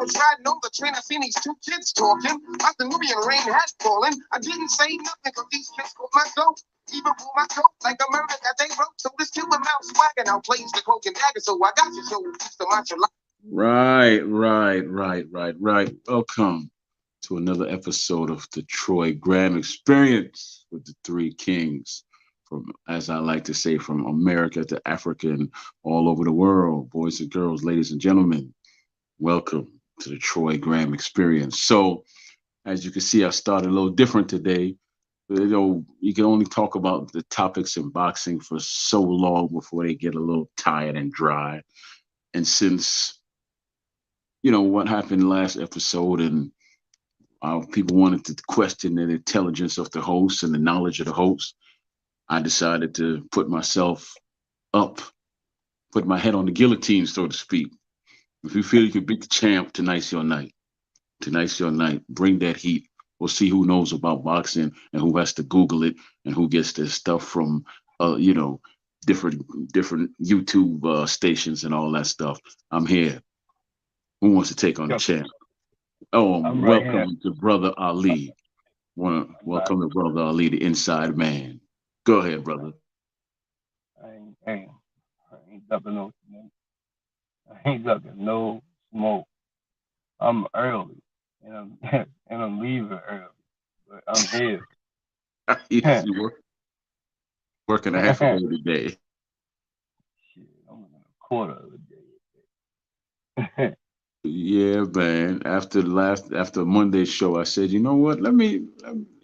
tried, no, the trainer seen these two kids talking about the Nubian rain hat falling. I didn't say nothing because these kids caught my goat. Even pull my coat like a murder that they wrote. So this kid with mouth swagging out plays the cloak and dagger. So I got you, so it's the macho life. Right. Welcome to another episode of the Troy Graham Experience with the Three Kings. From, as I like to say, from America to Africa and all over the world, boys and girls, ladies and gentlemen, welcome to the Troy Graham Experience. So, as you can see, I started a little different today. You can only talk about the topics in boxing for so long before they get a little tired and dry. And since what happened last episode, and people wanted to question the intelligence of the host and the knowledge of the host, I decided to put myself up, put my head on the guillotine, so to speak. If you feel you can beat the champ, tonight's your night. Tonight's your night. Bring that heat. We'll see who knows about boxing and who has to Google it and who gets their stuff from, different YouTube stations and all that stuff. I'm here. Who wants to take on the champ? Oh, welcome to Brother Ali. Welcome to Brother Ali, the inside man. Go ahead, brother. I ain't ducking no smoke. I ain't ducking no smoke. I'm early, and I'm and I'm leaving early, but I'm here. Yes, you working a half a day today. Shit, I'm in a quarter of a day. Yeah, man. After Monday's show, I said, you know what? Let me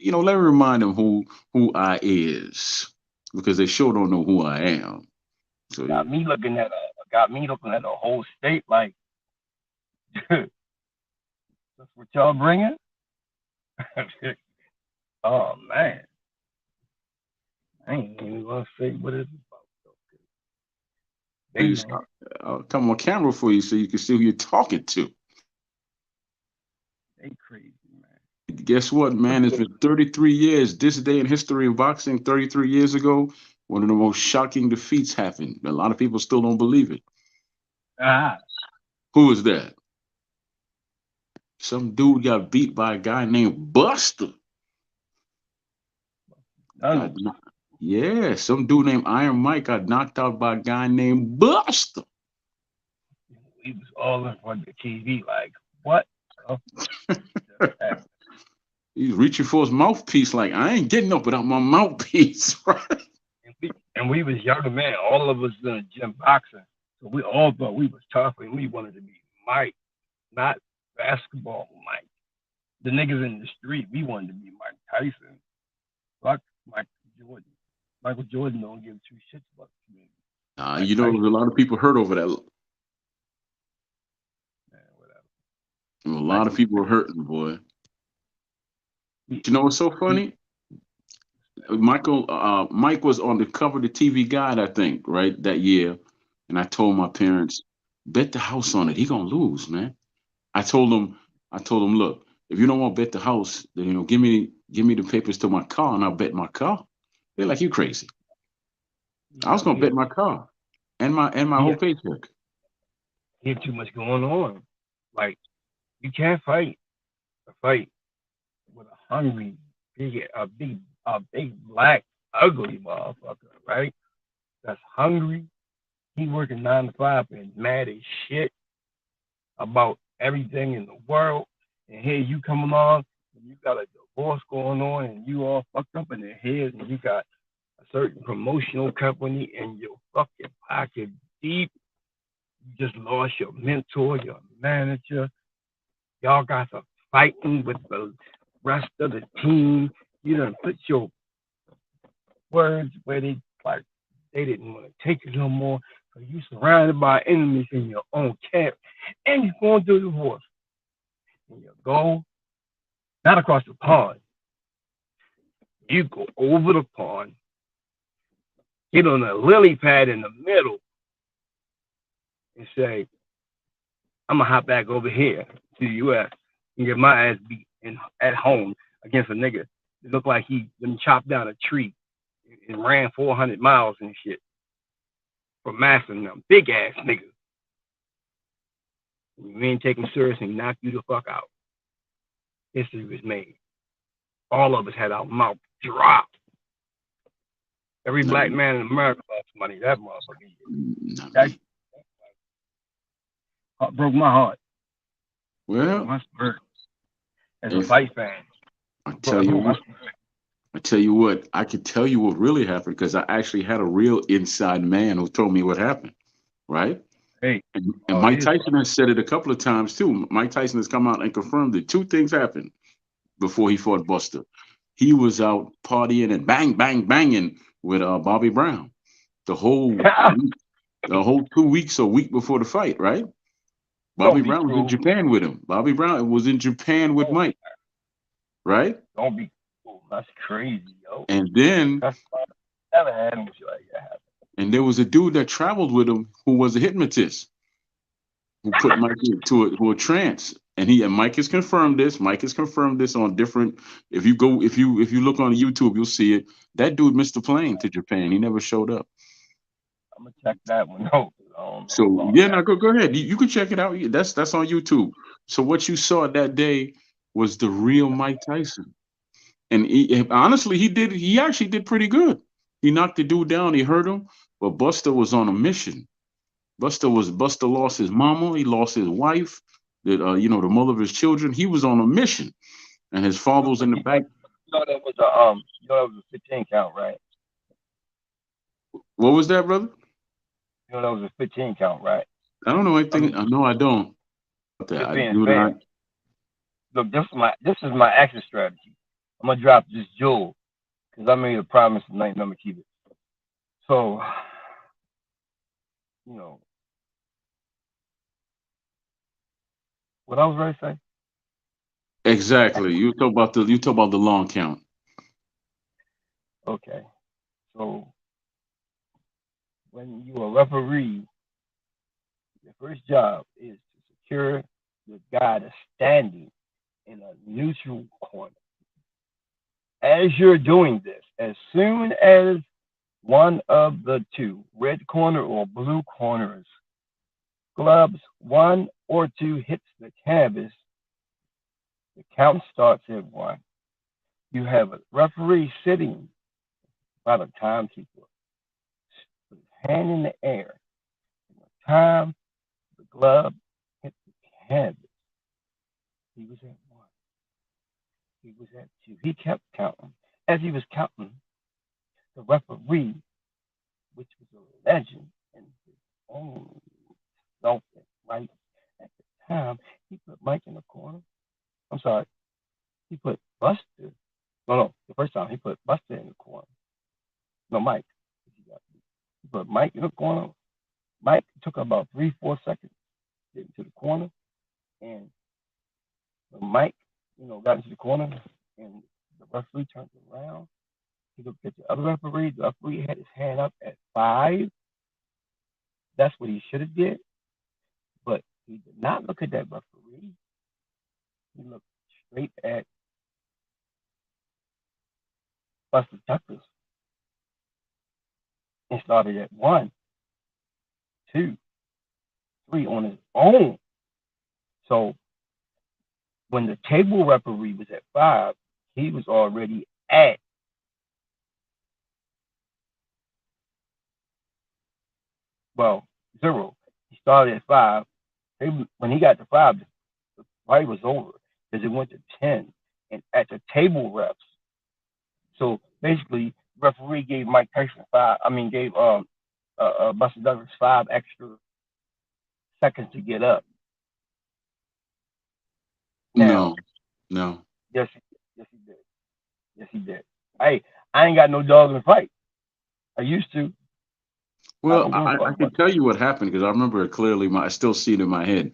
remind them who I is, because they sure don't know who I am. So Got me looking at a whole state like that's what y'all bringing. Oh man, I ain't even gonna say what it's about though. They please, know. I'll come on camera for you so you can see who you're talking to. They crazy, man. Guess what, man? It's been 33 years. This day in history of boxing, 33 years ago, one of the most shocking defeats happened. A lot of people still don't believe it. Ah, Who is that? Some dude got beat by a guy named Buster. none. Yeah, some dude named Iron Mike got knocked out by a guy named Buster. We was all in front of the TV like, what? Oh, He's reaching for his mouthpiece like, I ain't getting up without my mouthpiece, right? and we was younger men. All of us in the gym boxing, so we all thought we was tough, and we wanted to be Mike, not basketball Mike. The niggas in the street, we wanted to be Mike Tyson. Fuck Michael Jordan. Michael Jordan don't give two shits about the community. Mike A Tyson, lot of people hurt over that. man, whatever. A lot of Michael, people were hurting, boy. he, You know what's so he, funny? Mike was on the cover of the TV Guide, I think, right, that year. And I told my parents, bet the house on it. He gonna lose, man. I told him, look, if you don't want to bet the house, then give me the papers to my car and I'll bet my car. They're like, you crazy. I was gonna he, bet my car and my he, whole paycheck. he had too much going on. Like, you can't fight a fight with a hungry, big black, ugly motherfucker, right? That's hungry. He working 9 to 5 and mad as shit about everything in the world. And here you come along and you got a divorce going on and you all fucked up in the head and you got a certain promotional company in your fucking pocket deep. You just lost your mentor, your manager. Y'all got to fighting with the rest of the team. You done put your words where they didn't want to take it no more. So you surrounded by enemies in your own camp, and you're going through the divorce. And you go not across the pond. You go over the pond, get on a lily pad in the middle, and say, "I'm gonna hop back over here to the U.S. and get my ass beat at home against a nigga that looked like he been chopped down a tree and ran 400 miles and shit from massing them big ass niggas." When you ain't taken serious and knock you the fuck out, history was made. All of us had our mouth dropped. Every Not black me. man in America lost money. That motherfucker. Not That me. broke my heart. Broke Well, my spirit. As a if fight fan, I bro, tell it you broke my what, spirit. I tell you what, I could tell you what really happened because I actually had a real inside man who told me what happened, right? Hey, And oh, Mike here's Tyson has said it a couple of times too. Mike Tyson has come out and confirmed that two things happened before he fought Buster. He was out partying and bang, bang, banging with Bobby Brown the whole week, the whole 2 weeks or week before the fight, right? Bobby don't be Brown was in cruel. Japan with him. Bobby Brown was in Japan with Don't, Mike, right? don't be cruel. That's crazy, yo. And then That's never had him like that. and there was a dude that traveled with him who was a hypnotist who put Mike into a trance. And Mike has confirmed this. Mike has confirmed this on different. If you look on YouTube, you'll see it. That dude missed the plane to Japan. He never showed up. I'm gonna check that one out. 'Cause I don't know So about yeah, that. now go ahead. You can check it out. That's on YouTube. So what you saw that day was the real Mike Tyson. And honestly, he actually did pretty good. He knocked the dude down, he hurt him, but Buster was on a mission. Buster lost his mama, he lost his wife, the mother of his children. He was on a mission, and his father was in the back. That was a 15 count, right? What was that, brother? That was a 15 count, right? I don't know I anything. mean, I know I don't. just I being do not. fair. Look, this is my exit strategy. I'm gonna drop this jewel because I made a promise tonight and I'm gonna keep it. So, you know, what I was ready to say. Exactly. You talk about the long count. Okay, so when you're a referee, your first job is to secure the guy that's standing in a neutral corner. As you're doing this, as soon as one of the two, red corner or blue corners, gloves one or two hits the canvas, the count starts at one. You have a referee sitting by the timekeeper with his hand in the air. And the time the glove hit the canvas, he was at one. He was at two. He kept counting. As he was counting, the referee, which was a legend in his own self right at the time, he put Mike in the corner. I'm sorry, he put Buster. No, the first time he put Buster in the corner. No, Mike. He put Mike in the corner. Mike took about 3-4 seconds to get into the corner, and when Mike, got into the corner, and the referee turned around. He looked at the other referee. The referee had his hand up at 5. That's what he should have did, but he did not look at that referee. He looked straight at Buster Tuckers and started at 1, 2, 3 on his own. So when the table referee was at 5, he was already at 0. He started at 5. When he got to 5, the fight was over because it went to 10. And at the table reps, so basically, referee gave Mike Tyson 5. I mean, gave Buster Douglas 5 extra seconds to get up. Now, No, no. yes, yes, he did. Yes, he did. Hey, I ain't got no dog in the fight. I used to. I Well, don't give a I fuck. can But tell you what happened because I remember it clearly. I still see it in my head.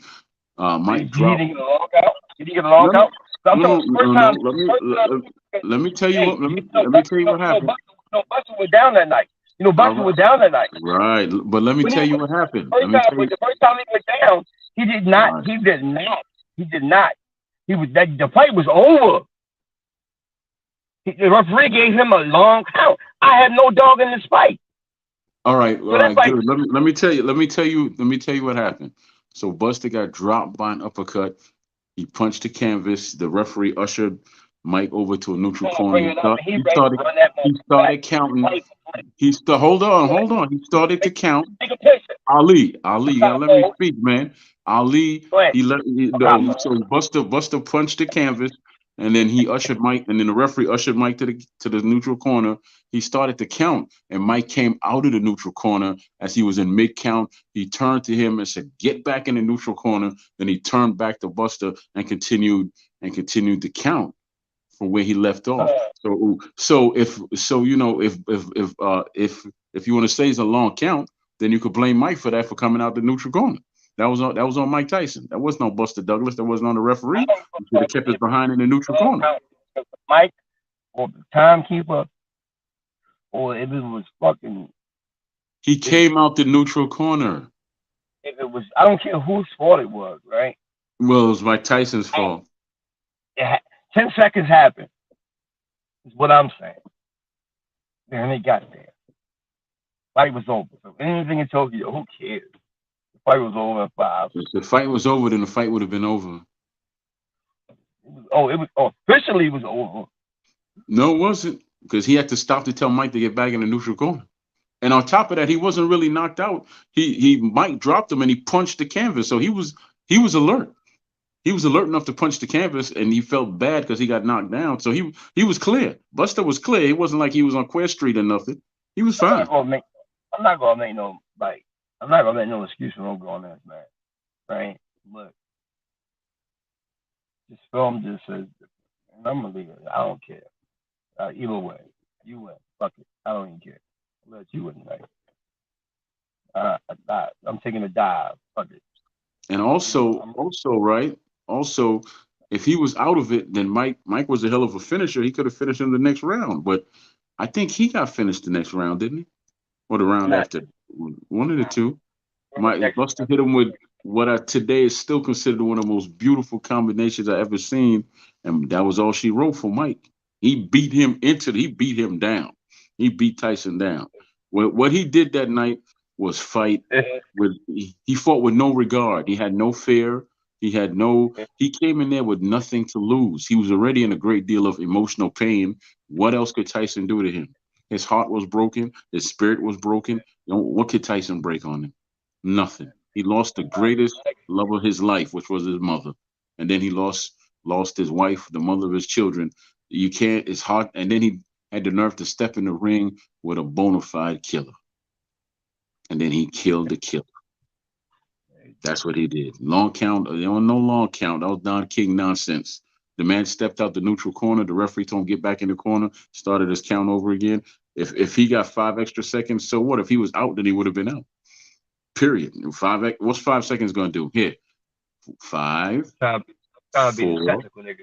Mike did he dropped. didn't get a long out? Did he get a long No, no, out? So I'm no, talking no, the first no, no. time. Let, First time. let, let me tell you Hey, what. Let me tell you what happened. Buster was down that night. All Buster right, was down that night. right. But let me When he tell you was what happened. Let first me time, tell but you. the first time he went down, he did not. Right. He did not. He did not. He was that the fight was over. The referee gave him a long count. I had no dog in this fight. All right. So All that right. fight, Good. Let me tell you. Let me tell you what happened. So Buster got dropped by an uppercut. He punched the canvas. The referee ushered Mike over to a neutral Gonna corner. bring He it up, start, and he he ready to started run that he motherfucker back. started counting. Like, Hold on, go ahead. hold on. He started to Make, count. make a picture. Ali, you gotta Stop, let me bro. speak, man. Ali, Go ahead. he let Stop, no, bro. so Buster punched the canvas, and then he ushered Mike, and then the referee ushered Mike to the neutral corner. He started to count, and Mike came out of the neutral corner as he was in mid count. He turned to him and said, "Get back in the neutral corner." Then he turned back to Buster and continued to count from where he left off. So if you want to say it's a long count, then you could blame Mike for that for coming out the neutral corner. That was on Mike Tyson. That wasn't on Buster Douglas. That wasn't on the I referee. don't He should have kept his behind in the neutral corner. know if Mike or the timekeeper or if it was fucking He if came out the neutral corner. if it was I don't care whose fault it was, right? Well, it was Mike Tyson's And fault. 10 seconds happened is what I'm saying. Then they got there. Fight was over. So anything in Tokyo, who cares? The fight was over in 5. If the fight was over, then the fight would have been over. Officially it was over. No, it wasn't, because he had to stop to tell Mike to get back in the neutral corner. And on top of that, he wasn't really knocked out. He Mike dropped him and he punched the canvas. So he was alert. He was alert enough to punch the canvas, and he felt bad because he got knocked down. So he was clear. Buster was clear. It wasn't like he was on Quest Street or nothing. He was I'm not fine. gonna make I'm not gonna make no like I'm not gonna make no excuse for no grown ass man. Right? Look, this film just says and I'm gonna leave it. I don't care. Either way. You win. Fuck it. I don't even care. Let you win, right? I'm taking a dive. Fuck it. And You know, also, I'm also, right? Also, if he was out of it, then Mike was a hell of a finisher. He could have finished him the next round. But I think he got finished the next round, didn't he? Or the round not after? One of the two. Mike next Buster hit him with what I today is still considered one of the most beautiful combinations I ever seen, and that was all she wrote for Mike. He beat him down. He beat Tyson down. What he did that night was fight with he fought with no regard. He had no fear. He came in there with nothing to lose. He was already in a great deal of emotional pain. What else could Tyson do to him? His heart was broken. His spirit was broken. What could Tyson break on him? Nothing. He lost the greatest love of his life, which was his mother, and then he lost his wife, the mother of his children. You can't. It's hard. And then he had the nerve to step in the ring with a bona fide killer, and then he killed the killer. That's what he did. Long count. There was no long count. That was Don King nonsense. The man stepped out the neutral corner. The referee told him get back in the corner. Started his count over again. If he got 5 extra seconds, so what? If he was out, then he would have been out. Period. What's 5 seconds gonna do? Here, five, trying to be the four, technical nigga.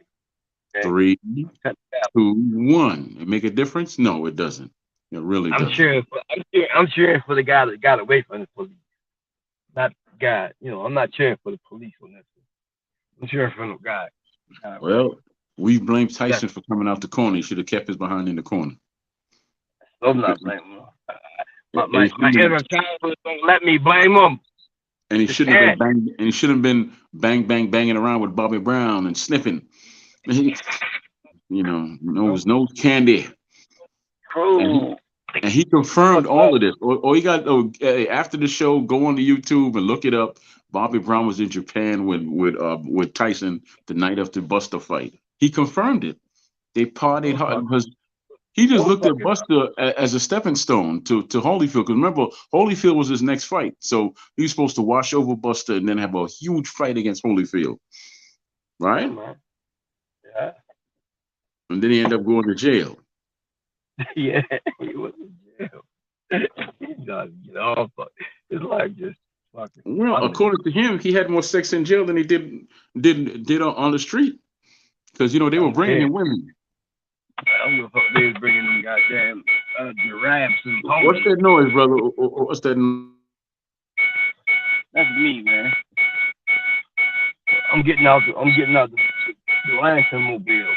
Okay? three, Technical. 2, 1. It make a difference? No, it doesn't. It really I'm doesn't. cheering for I'm cheering for the guy that got away from the police. Not the guy. I'm not cheering for the police on this one. I'm cheering for the guy. Well, we blame Yes. Tyson for coming out the corner. He should have kept his behind in the corner. I'm not Because blaming him. and My he shouldn't have, inner child don't let me blame him. and he Just shouldn't have can't. been bang, and he shouldn't have been banging around with Bobby Brown and sniffing. It was no candy. And he True. and he confirmed all of this. Or he got after the show, go on to YouTube and look it up. Bobby Brown was in Japan with Tyson the night after Buster fight. He confirmed it. They partied No hard fuck. because he just No looked at fucking. Buster as a stepping stone to Holyfield. Because remember, Holyfield was his next fight, so he was supposed to wash over Buster and then have a huge fight against Holyfield, Yeah, right? man. Yeah. And then he ended up going to jail. Yeah. He was in jail. He does get off. His life just fucking Well, ugly. according to him, he had more sex in jail than he did on the street. Because they I were don't bringing care. him women. I don't give a fuck. They was bringing them goddamn giraffes and What's ponies. that noise, brother? What's that? That's me, man. I'm getting out the Lansing mobile.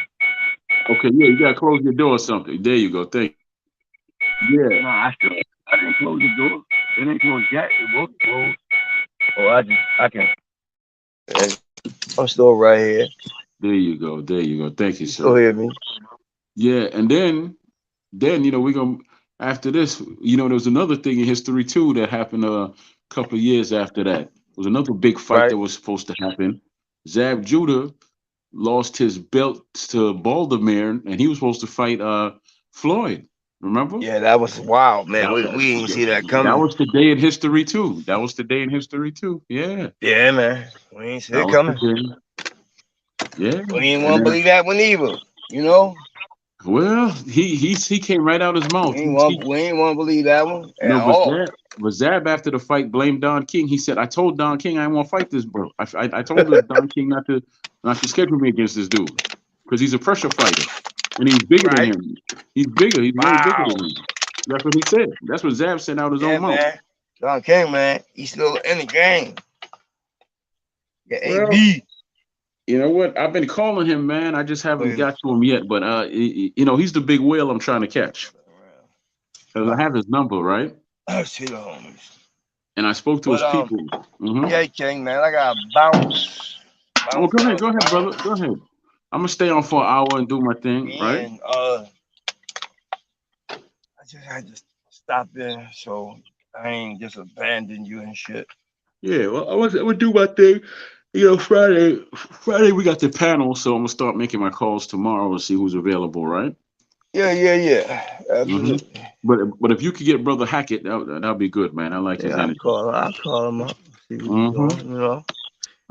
Okay, yeah, you gotta close your door or something. There you go. Thank you. Yeah. No, I didn't close the door. It ain't closed yet. It was closed. Oh, I can And I'm still right here. There you go. There you go. Thank you, You still sir. hear me? Yeah, and then we're gonna after this, there was another thing in history too that happened a couple of years after that. There was another big fight Right? that was supposed to happen. Zab Judah lost his belt to Baldomir, and he was supposed to fight Floyd. Remember? Yeah, that was wild, man. That, We didn't see that that coming. was the day in history too. That was the day in history too. Yeah, Yeah, man. We ain't see that it was the coming. day. Yeah, We didn't and want to then believe that one either. You know? well, he came right out his mouth. We ain't want to believe that one at No, all. but Zab after the fight blamed Don King. He said, "I told Don King I didn't want to fight this bro. I told Don King not to schedule me against this dude because he's a pressure fighter and he's bigger than Right? him. He's bigger. He's way bigger Wow. than him. That's what he said. That's what Zab said out his Yeah, own mouth. man. John King, man. He's still in the game. Yeah, Well, AB. you know what? I've been calling him, man. I just haven't Look got to him yet. But he's the big whale I'm trying to catch. at 'Cause I have his number, right? see the homies. And I spoke to But his people. yeah, King, man. I gotta bounce. Oh, Bounce, go bounce, ahead, brother. bounce. Go ahead. I'm gonna stay on for an hour and do my thing, right? And I just had to stop in so I ain't just abandon you and shit. Yeah, well, I would do my thing. Friday we got the panel, so I'm gonna start making my calls tomorrow and see who's available, right? Yeah, yeah, yeah. hmm Absolutely. But if you could get brother Hackett, that'll be good, man. I like his Yeah, energy. I'll call him up. See what he's hmm doing, you know.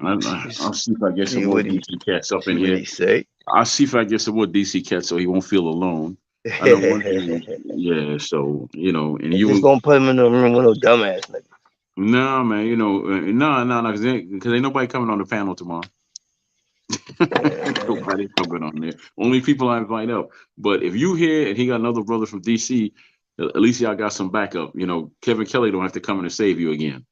I'll see if I get some See more what he DC cats up in see what here. he say. I'll see if I get some more DC cats so he won't feel alone. I know one thing, yeah. So and And just don't put him in the room with no dumbass nigga. no, man, no, because ain't nobody coming on the panel tomorrow. Yeah, Nobody coming on there. Only people I invite up. But if you here and he got another brother from DC, at least y'all got some backup. Kevin Kelly don't have to come in and save you again.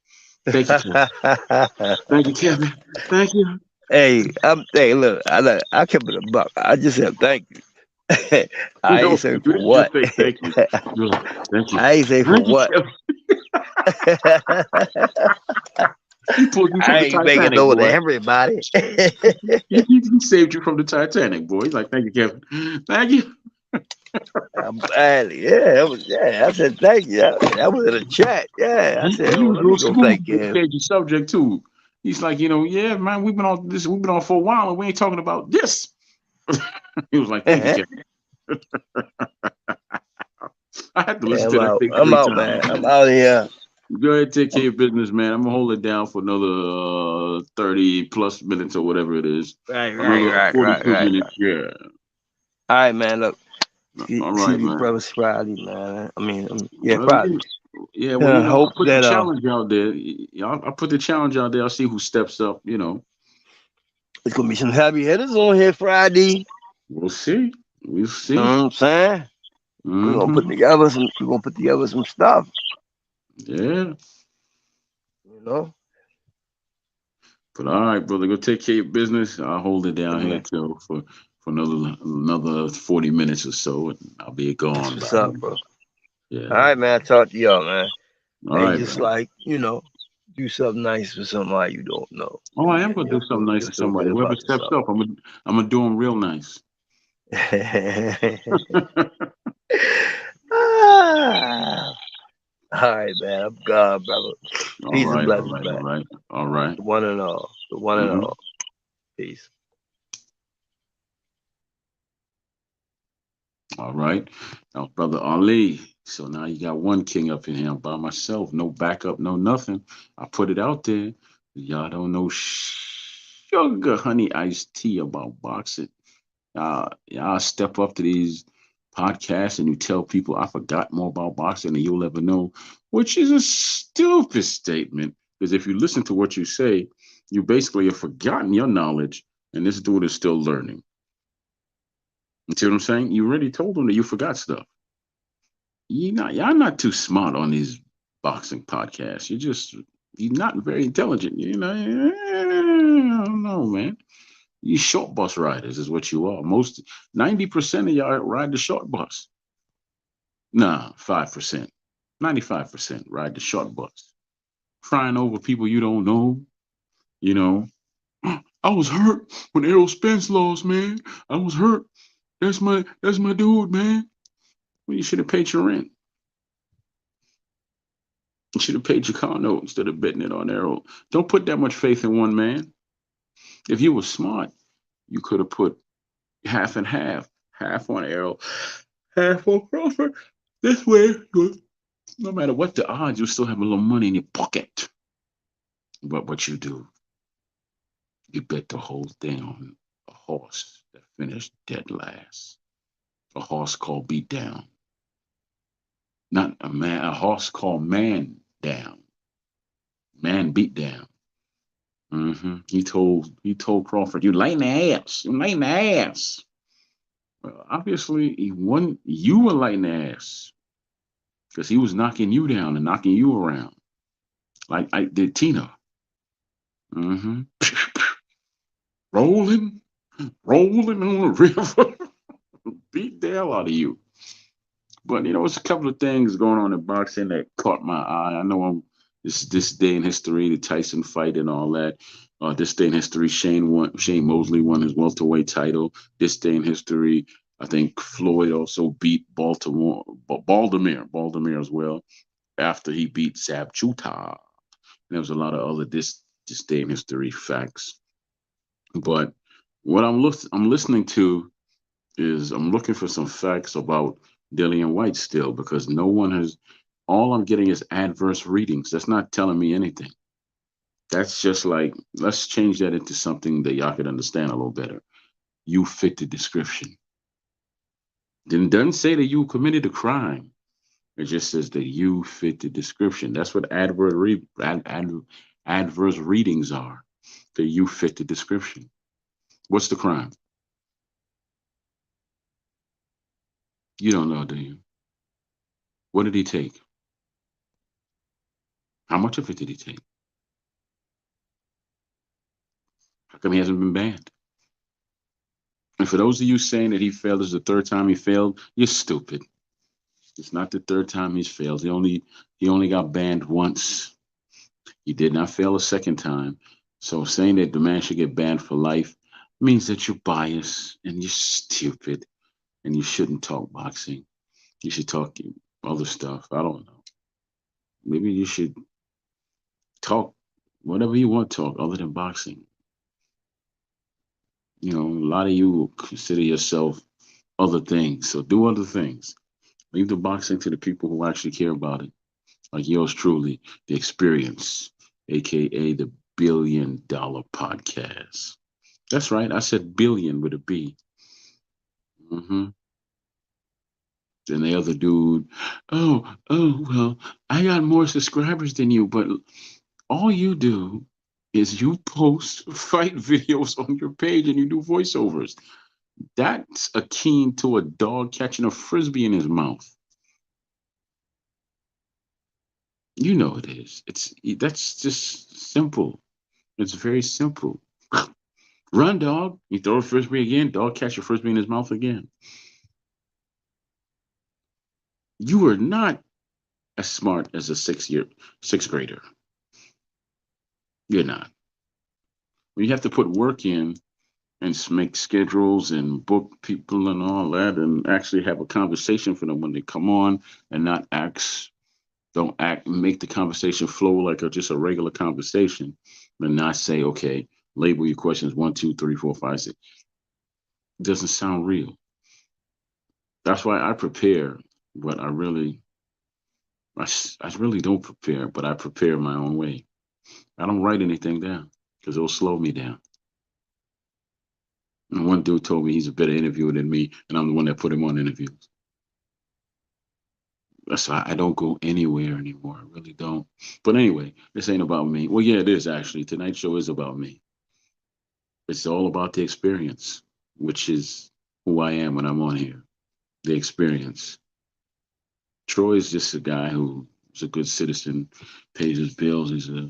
Thank you, Kevin. man. Thank you, Kevin. Thank you. Hey, I kept it a buck. I just said thank you. I ain't say You for didn't just what. say thank you. You're like, thank you. I ain't say for Thank you, what. Kevin. He pulled you from I the ain't making Titanic, over to boy. everybody. He saved you from the Titanic, boy. He's like, thank you, Kevin. Thank you. Yeah, I said thank you. That was in the chat. Yeah, I said, He oh, was let real me go smooth. thank He him. changed the subject too. He's like, yeah, man, we've been on for a while, and we ain't talking about this. He was like, thank you, Kevin. I had to Yeah, listen to that thing I'm three out, times. man. I'm out of here. Go ahead, take care of I'm, your business, man. I'm gonna hold it down for another 30 plus minutes or whatever it is. right, right, Another right, right, 42 right, minutes. right. Yeah. All right, man. Look, All see right, you man. brothers Friday, man. Yeah, Well, Friday. yeah, well, I Hope put the that challenge out there. I put the challenge out there. I'll see who steps up. it's gonna be some heavy hitters on here Friday. We'll see. We'll You know see. what I'm saying? hmm We're gonna put together some stuff. Yeah. You know, But all right, brother, go take care of your business. I'll hold it yeah, down here man. till for another 40 minutes or so, and I'll be That's gone by what's up, then. bro. All Yeah. right, man. I talk to y'all, man. All Hey, right, just man. like do something nice for somebody you don't know, Oh, I am gonna do you'll something nice you'll to feel somebody. good Whoever about steps yourself. up, I'm gonna do them real nice. Ah, all right, man. I'm God, brother. All Peace and right, all blessings, right, all man. right, all right. The one and all. The one and hmm all. Peace. All right. Now, brother Ali. So now you got one king up in here. I'm by myself. No backup, no nothing. I put it out there. Y'all don't know sugar honey iced tea about boxing. Y'all step up to these podcasts and you tell people I forgot more about boxing than you'll ever know, which is a stupid statement. Because if you listen to what you say, you basically have forgotten your knowledge, and this dude is still learning. You see what I'm saying? You already told him that you forgot stuff. Y'all not too smart on these boxing podcasts. You're not very intelligent. I don't know, man. You short bus riders is what you are. 90% of y'all ride the short bus. Nah, 5%. 95% ride the short bus. Crying over people you don't know, you know. I was hurt when Errol Spence lost, man. I was hurt. That's my dude, man. Well, you should have paid your rent. You should have paid your car note instead of betting it on Errol. Don't put that much faith in one man. If you were smart, you could have put half and half, half on Errol, half on Crawford. This way, no matter what the odds, you still have a little money in your pocket. But what you do, you bet the whole thing on a horse that finished dead last. A horse called Beat Down. Not a man, a horse called Man Down. Man Beat Down. He told Crawford, "You lay in the ass. You lay in the ass." Well, obviously, he won. You were lighting the ass because he was knocking you down and knocking you around like I did Tina. Mm-hmm. Rolling, rolling on the river. Beat the hell out of you. But there's a couple of things going on in boxing that caught my eye. I know this day in history, the Tyson fight and all that. This day in history, Shane Mosley won his welterweight title. This day in history, I think Floyd also beat Baltimore as well after he beat Zab Juta. There was a lot of other this day in history facts. But what I'm listening to is I'm looking for some facts about Dillian White still because no one has. All I'm getting is adverse readings. That's not telling me anything. That's just like let's change that into something that y'all can understand a little better. You fit the description. Then doesn't say that you committed a crime. It just says that you fit the description. That's what adverse readings are. That you fit the description. What's the crime? You don't know, do you? What did he take? How much of it did he take? How come he hasn't been banned? And for those of you saying that he failed is the third time he failed, you're stupid. It's not the third time he's failed. He only got banned once. He did not fail a second time. So saying that the man should get banned for life means that you're biased and you're stupid and you shouldn't talk boxing. You should talk other stuff. I don't know. Maybe you should talk whatever you want to talk other than boxing. A lot of you consider yourself other things. So do other things. Leave the boxing to the people who actually care about it. Like yours truly, the experience, aka the $1 billion podcast. That's right. I said billion with a B. Mm-hmm. Then the other dude, well, I got more subscribers than you, but all you do is you post fight videos on your page and you do voiceovers. That's akin to a dog catching a frisbee in his mouth. You know it is. That's just simple. It's very simple. Run, dog. You throw a frisbee again. Dog catch a frisbee in his mouth again. You are not as smart as a sixth grader. You're not. When you have to put work in and make schedules and book people and all that, and actually have a conversation for them when they come on, and not act, don't act, make the conversation flow like just a regular conversation, and not say, okay, label your questions 1, 2, 3, 4, 5, 6. It doesn't sound real. That's why I prepare, but I really don't prepare, but I prepare my own way. I don't write anything down because it'll slow me down. And one dude told me he's a better interviewer than me, and I'm the one that put him on interviews. That's why I don't go anywhere anymore. I really don't. But anyway, this ain't about me. Well, yeah, it is actually. Tonight's show is about me. It's all about the experience, which is who I am when I'm on here. The experience. Troy is just a guy who's a good citizen, pays his bills, he's a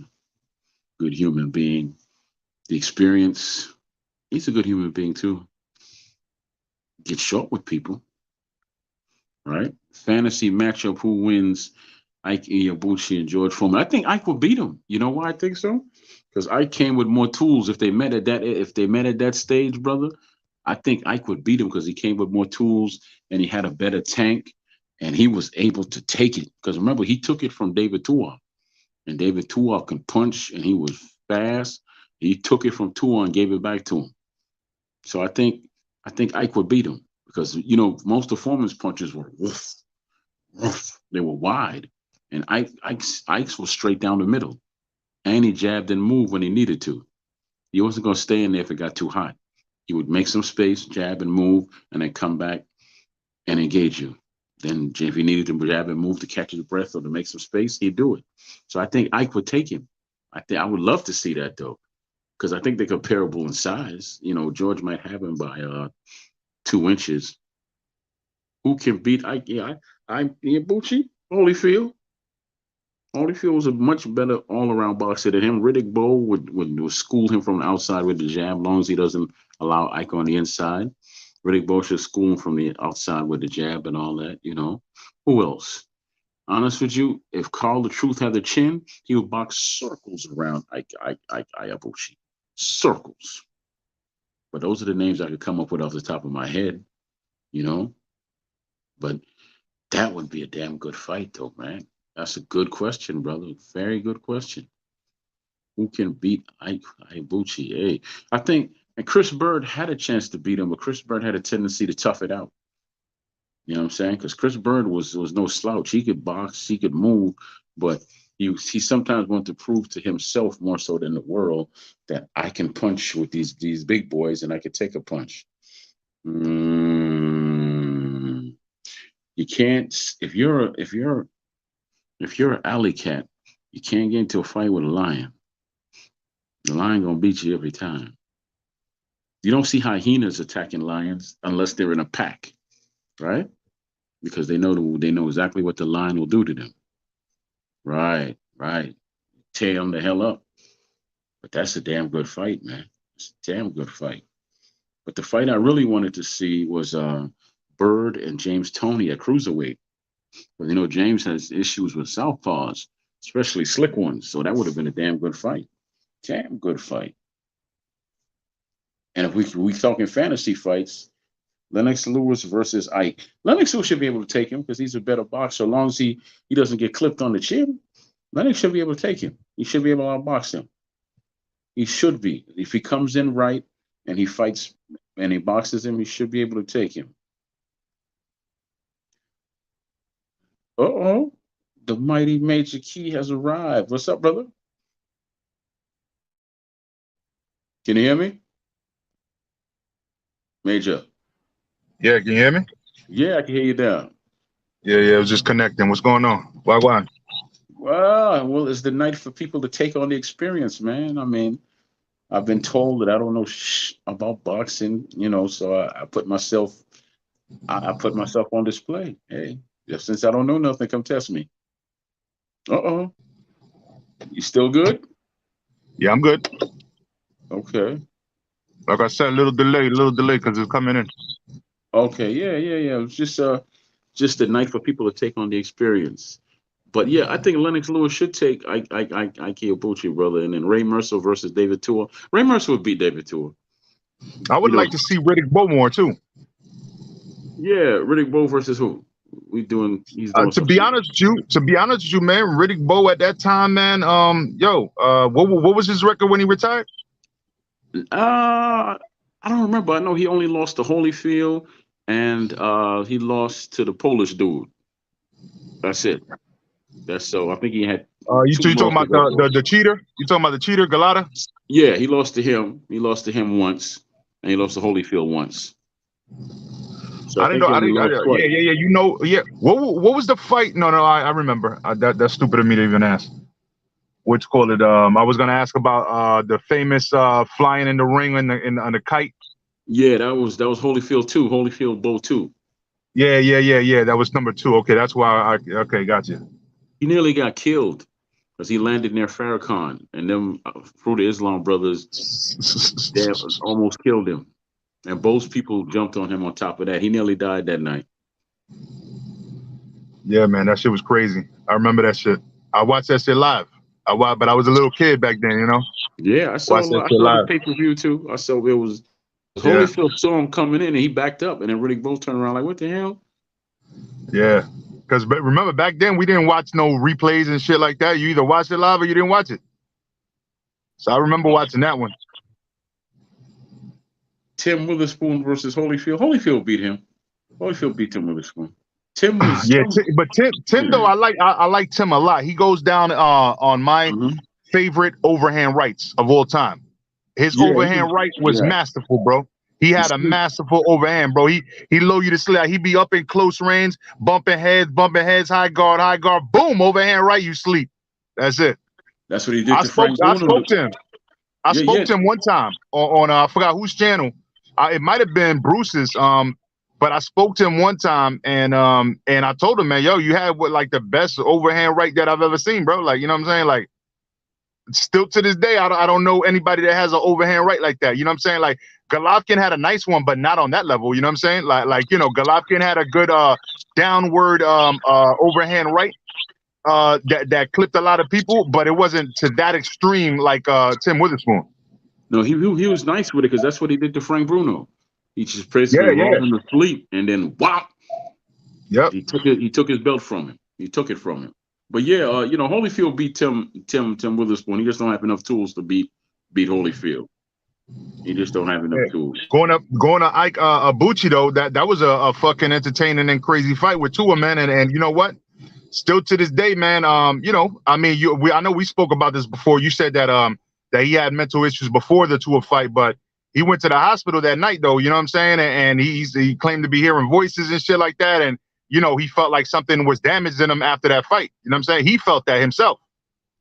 good human being. The experience, he's a good human being too. Get short with people, right? Fantasy matchup, who wins? Ike Iyabuchi and George Foreman. I think Ike would beat him. You know why I think so? Because Ike came with more tools. If they met at that stage, brother, I think Ike would beat him because he came with more tools and he had a better tank and he was able to take it. Because remember, he took it from David Tua, and David Tua can punch and he was fast. He took it from Tua and gave it back to him. So I think Ike would beat him because most of Foreman's punches were woof, woof. They were wide, and Ike's was straight down the middle, and he jabbed and moved when he needed to. He wasn't going to stay in there if it got too hot. He would make some space, jab and move, and then come back and engage you. Then if he needed to jab and move to catch his breath or to make some space, he'd do it. So I think Ike would take him. I would love to see that though, because I think they're comparable in size. George might have him by 2 inches. Who can beat Ike? Yeah, Ibuchi, Holyfield. Holyfield was a much better all-around boxer than him. Riddick Bowe would school him from the outside with the jab, as long as he doesn't allow Ike on the inside. Riddick Bowe should school him from the outside with the jab and all that. Who else? Honest with you, if Carl the Truth had the chin, he would box circles around Ike Ibuchi. Circles. But those are the names I could come up with off the top of my head, you know. But that would be a damn good fight, though, man. That's a good question, brother. Very good question. Who can beat Ike Ibuchi? Hey, I think, and Chris Bird had a chance to beat him, but Chris Bird had a tendency to tough it out. You know what I'm saying? Because Chris Bird was no slouch. He could box, he could move, but he sometimes wanted to prove to himself more so than the world that I can punch with these big boys and I can take a punch. You can't if you're an alley cat, you can't get into a fight with a lion. The lion gonna beat you every time. You don't see hyenas attacking lions unless they're in a pack, right? Because they know exactly what the lion will do to them. Right. Tear them the hell up. But that's a damn good fight, man. It's a damn good fight. But the fight I really wanted to see was Bird and James Toney at cruiserweight. But James has issues with southpaws, especially slick ones. So that would have been a damn good fight. Damn good fight. And if we talking fantasy fights, Lennox Lewis versus Ike. Lennox Lewis should be able to take him because he's a better boxer. As long as he doesn't get clipped on the chin, Lennox should be able to take him. He should be able to outbox him. He should be. If he comes in right and he fights and he boxes him, he should be able to take him. Uh-oh. The mighty Major Key has arrived. What's up, brother? Can you hear me? Major. Yeah, can you hear me? Yeah, I can hear you now. Yeah, I was just connecting. What's going on? Why? Well, it's the night for people to take on the experience, man. I mean, I've been told that I don't know about boxing, so I put myself on display. Hey, just since I don't know nothing, come test me. Uh-oh. You still good? Yeah, I'm good. Okay. Like I said, a little delay because it's coming in. Okay, yeah. It's just a night for people to take on the experience. But yeah, I think Lennox Lewis should take Ike Ibuchi, brother, and then Ray Mercer versus David Tua. Ray Mercer would beat David Tua. I would like to see Riddick Bowe more too. Yeah, Riddick Bowe versus who? He's doing. To be honest with you, man, Riddick Bowe at that time, man. What was his record when he retired? I don't remember. I know he only lost to Holyfield, and he lost to the Polish dude. That's it. That's so. I think he had. You talking about the cheater? You talking about the cheater, Galata? Yeah, he lost to him. He lost to him once, and he lost to Holyfield once. So I didn't know. Yeah. What was the fight? No, I remember. That's stupid of me to even ask. I was gonna ask about the famous flying in the ring on the kite. Yeah, that was Holyfield 2, Holyfield Bowe 2. Yeah. That was number 2. Okay, that's why gotcha. He nearly got killed because he landed near Farrakhan, and them Fruit of Islam brothers almost killed him. And both people jumped on him on top of that. He nearly died that night. Yeah, man, that shit was crazy. I remember that shit. I watched that shit live. But I was a little kid back then, you know. Yeah, Watched that I shit saw the live. pay-per-view too. I saw it was Yeah, Holyfield saw him coming in and he backed up and then Riddick both turned around like, what the hell? yeah. Because remember back then we didn't watch no replays and shit like that. You either watched it live or you didn't watch it. So I remember watching that one. Tim Witherspoon versus Holyfield. Holyfield beat him. Holyfield beat Tim Witherspoon. Tim was Yeah, but Tim though, I like Tim a lot. He goes down on my favorite overhand rights of all time. His overhand right was masterful, bro. He had a masterful overhand, bro. He low you to sleep. He'd be up in close range, bumping heads, high guard, boom, overhand right, you sleep. That's it. That's what he did to spoke, Frank Bruno. I spoke to him. I spoke to him one time on I forgot whose channel. It might have been Bruce's. But I spoke to him one time and I told him, man, yo, you had like the best overhand right that I've ever seen, bro. Like, you know what I'm saying? Like, still to this day, I don't know anybody that has an overhand right like that. You know what I'm saying? Like, Golovkin had a nice one, but not on that level. You know what I'm saying? Like you know, Golovkin had a good downward overhand right that clipped a lot of people, but it wasn't to that extreme like Tim Witherspoon. No, he was nice with it because that's what he did to Frank Bruno. He just basically rolled him to sleep and then whop. Yep. He took his belt from him. He took it from him. But yeah, you know, Holyfield beat Tim Witherspoon. He just don't have enough tools to beat Holyfield. He just don't have enough tools. Going to Ike Abuchi though, that was a fucking entertaining and crazy fight with Tua, man. And you know what? Still to this day, man. You know, I mean, I know we spoke about this before. You said that that he had mental issues before the Tua fight, but he went to the hospital that night though. You know what I'm saying? And he claimed to be hearing voices and shit like that. And you know, he felt like something was damaged in him after that fight. You know what I'm saying? He felt that himself.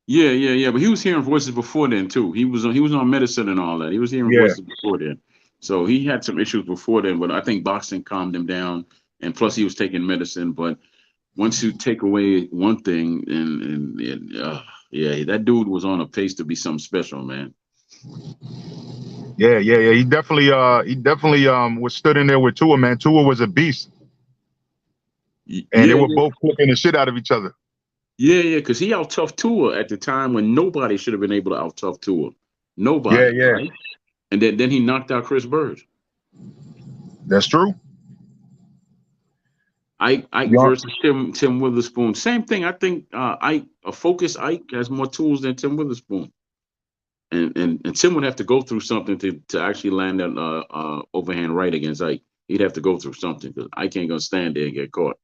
Yeah. But he was hearing voices before then too. He was on medicine and all that. He was hearing voices before then. So he had some issues before then, but I think boxing calmed him down. And plus he was taking medicine. But once you take away one thing, that dude was on a pace to be something special, man. Yeah. He definitely was stood in there with Tua, man. Tua was a beast. And they were both flipping the shit out of each other. Yeah, because he out-toughed Tua at the time when nobody should have been able to out-tough Tua. Nobody. Yeah. Right? And then he knocked out Chris Bird. That's true. Ike versus Tim Witherspoon. Same thing. I think Ike has more tools than Tim Witherspoon. And Tim would have to go through something to actually land that overhand right against Ike. He'd have to go through something because Ike ain't gonna stand there and get caught.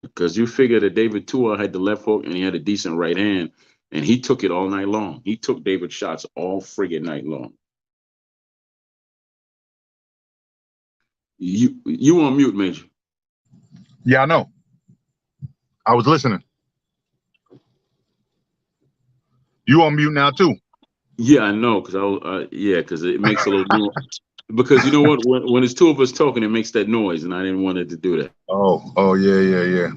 Because you figure that David Tua had the left hook and he had a decent right hand, and he took it all night long. He took David's shots all friggin' night long. You on mute, Major? Yeah, I know. I was listening. You on mute now too? Yeah, I know, because it makes a little noise. Because you know what? When it's two of us talking, it makes that noise, and I didn't want it to do that. Oh, yeah.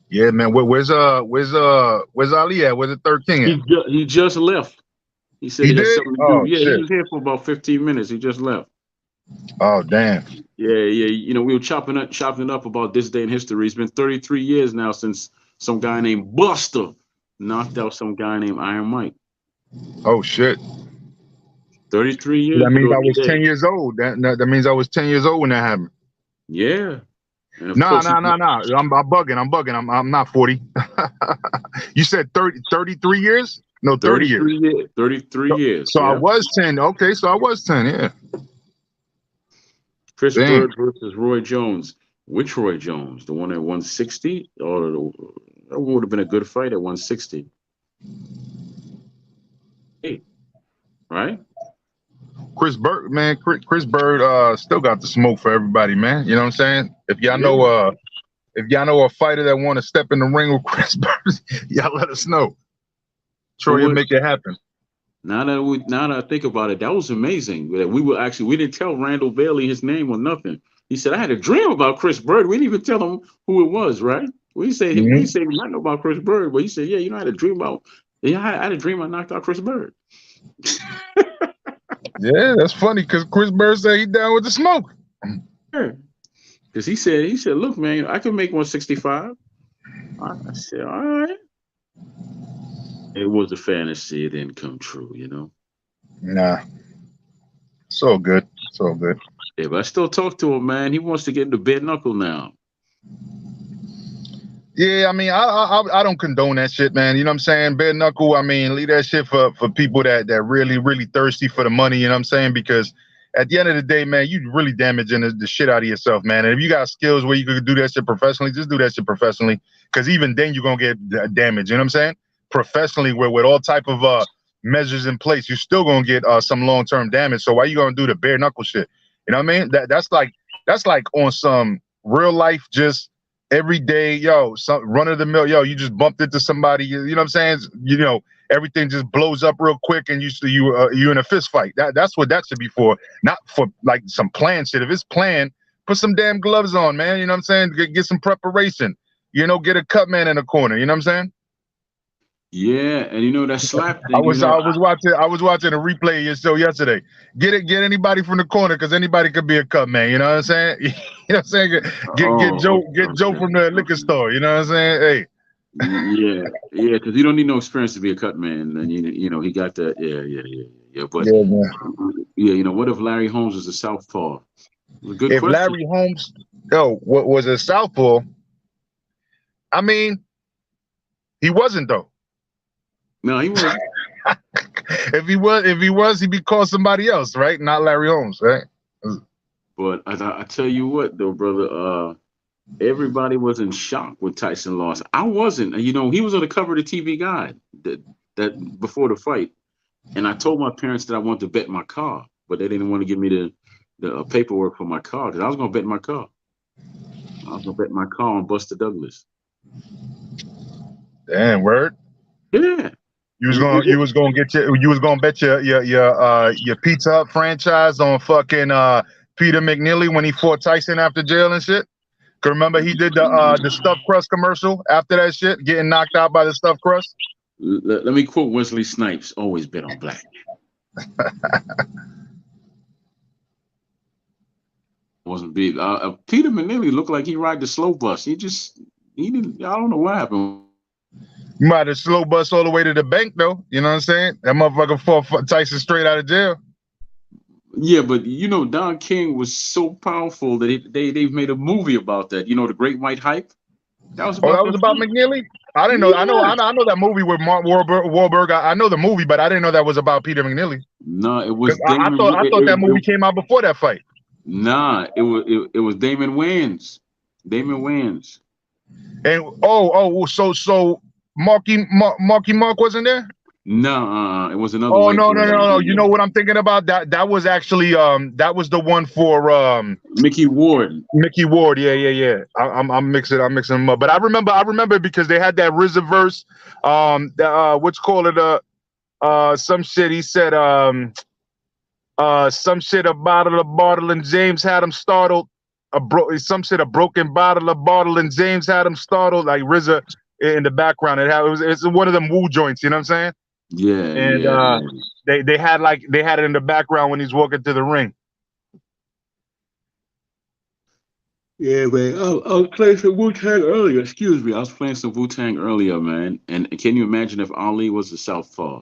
Yeah, man. Where's Ali at? Where's the third king at? He just left. He said he had something to do. Yeah, shit. He was here for about 15 minutes. He just left. Oh, damn. Yeah. You know, we were chopping it up about this day in history. It's been 33 years now since some guy named Buster knocked out some guy named Iron Mike. Oh, shit. 33 years. That means I was 10 years old. That means I was 10 years old when that happened. Yeah. No. I'm bugging. I'm not 40. You said 33 years? No, 30 years. 33 years. So I was 10. Okay, so I was 10, yeah. Chris Bird versus Roy Jones. Which Roy Jones? The one at 160? Or that would have been a good fight at 160. Hey, right? Chris Bird, man. Chris Bird still got the smoke for everybody, man. You know what I'm saying? If y'all know a fighter that want to step in the ring with Chris Bird, y'all let us know. Troy will make it happen. Now that I think about it, that was amazing. We didn't tell Randall Bailey his name or nothing. He said, I had a dream about Chris Bird. We didn't even tell him who it was, right? We say he might know about Chris Bird, but he said, yeah, you know, I had a dream I knocked out Chris Bird. Yeah, that's funny because Chris Bird said he down with the smoke. Because he said, look, man, I can make 165. I said, all right. It was a fantasy. It didn't come true, you know. Nah, so good, so good. Yeah, but I still talk to him, man. He wants to get into bare knuckle now. Yeah, I mean, I don't condone that shit, man. You know what I'm saying? Bare knuckle. I mean, leave that shit for people that really really thirsty for the money. You know what I'm saying? Because at the end of the day, man, you really damaging the shit out of yourself, man. And if you got skills where you could do that shit professionally, just do that shit professionally. Because even then, you're gonna get damage. You know what I'm saying? Professionally, with all type of measures in place, you're still gonna get some long term damage. So why you gonna do the bare knuckle shit? You know what I mean? That's like on some real life, just every day, yo, some run of the mill, yo, you just bumped into somebody, you know what I'm saying? You know, everything just blows up real quick, and you in a fist fight. That's what that should be for, not for like some planned shit. If it's planned, put some damn gloves on, man. You know what I'm saying? Get some preparation. You know, get a cut man in the corner. You know what I'm saying? Yeah, and you know that slap I thing, you was know, I was watching a replay of your show yesterday. Get anybody from the corner, because anybody could be a cut man. You know what I'm saying? You know what I'm saying? oh, Get Joe okay, from the liquor okay. store. You know what I'm saying? Hey. Yeah, yeah, because you don't need no experience to be a cut man, and you know he got that. Yeah, yeah, yeah, yeah. But Yeah, man. yeah, you know, what if Larry Holmes is a southpaw? It's a good If question. Larry Holmes, what was a southpaw? I mean, he wasn't though. No, he wasn't. If he was, he'd be called somebody else, right? Not Larry Holmes, right? But I tell you what, though, brother, everybody was in shock when Tyson lost. I wasn't. You know, he was on the cover of the TV Guide that before the fight, and I told my parents that I wanted to bet my car, but they didn't want to give me the paperwork for my car because I was going to bet my car. I was going to bet my car on Buster Douglas. Damn, word. Yeah. You was gonna bet your Pizza Hut franchise on fucking Peter McNeely when he fought Tyson after jail and shit. Cause remember he did the stuffed crust commercial after that shit, getting knocked out by the stuffed crust. Let me quote Wesley Snipes: "Always bet on black." Wasn't big. Peter McNeely looked like he ride the slow bus. He didn't. I don't know what happened. You might have slow bus all the way to the bank though. You know what I'm saying? That motherfucker fought Tyson straight out of jail. Yeah, but you know, Don King was so powerful that they've made a movie about that. You know, the Great White Hype. That was Oh, about that that was about fight. McNeely? I didn't know. Yeah. I know that movie with Mark Wahlberg. I know the movie, but I didn't know that was about Peter McNeely. No, it Because was Damon. I thought that movie came out before that fight. Nah, it was Damon Wayans. Damon Wayans. And so Marky Mark wasn't there? No, it was another Oh white no boy no that no was no! in You there. know what I'm thinking about? That was actually that was the one for Mickey Ward. Mickey Ward. Yeah. I'm mixing them up. But I remember because they had that RZA verse. What's called it? Some shit. He said some shit about a bottle and James had him startled. A broken bottle of bottle and James had him startled. Like RZA in the background. It's one of them Woo joints. You know what I'm saying? Yeah, And yeah, yeah. they had it in the background when he's walking to the ring. Yeah, man. I was playing some Wu Tang earlier. Excuse me. I was playing some Wu Tang earlier, man. And can you imagine if Ali was a southpaw?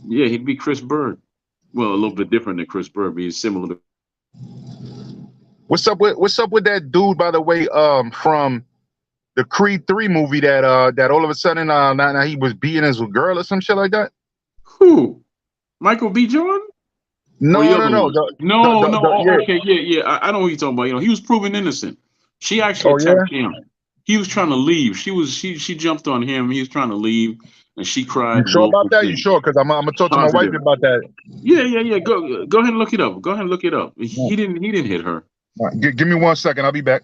Yeah, he'd be Chris Bird. Well, a little bit different than Chris Bird, but he's similar to. What's up with that dude, by the way, from the Creed 3 movie that all of a sudden now he was beating his girl or some shit like that? Who? Michael B. Jordan? Or the No, no, other no. one? No. Oh, Yeah. okay, yeah. I know what you're talking about. You know, he was proven innocent. She actually Oh yeah. attacked him. He was trying to leave. She jumped on him. He was trying to leave, and she You cried sure about wolf. that? You sure? Because I'm gonna talk to my wife Positive. about that. Yeah. Go ahead and look it up. Go ahead and look it up. He didn't hit her. Give me 1 second. I'll be back.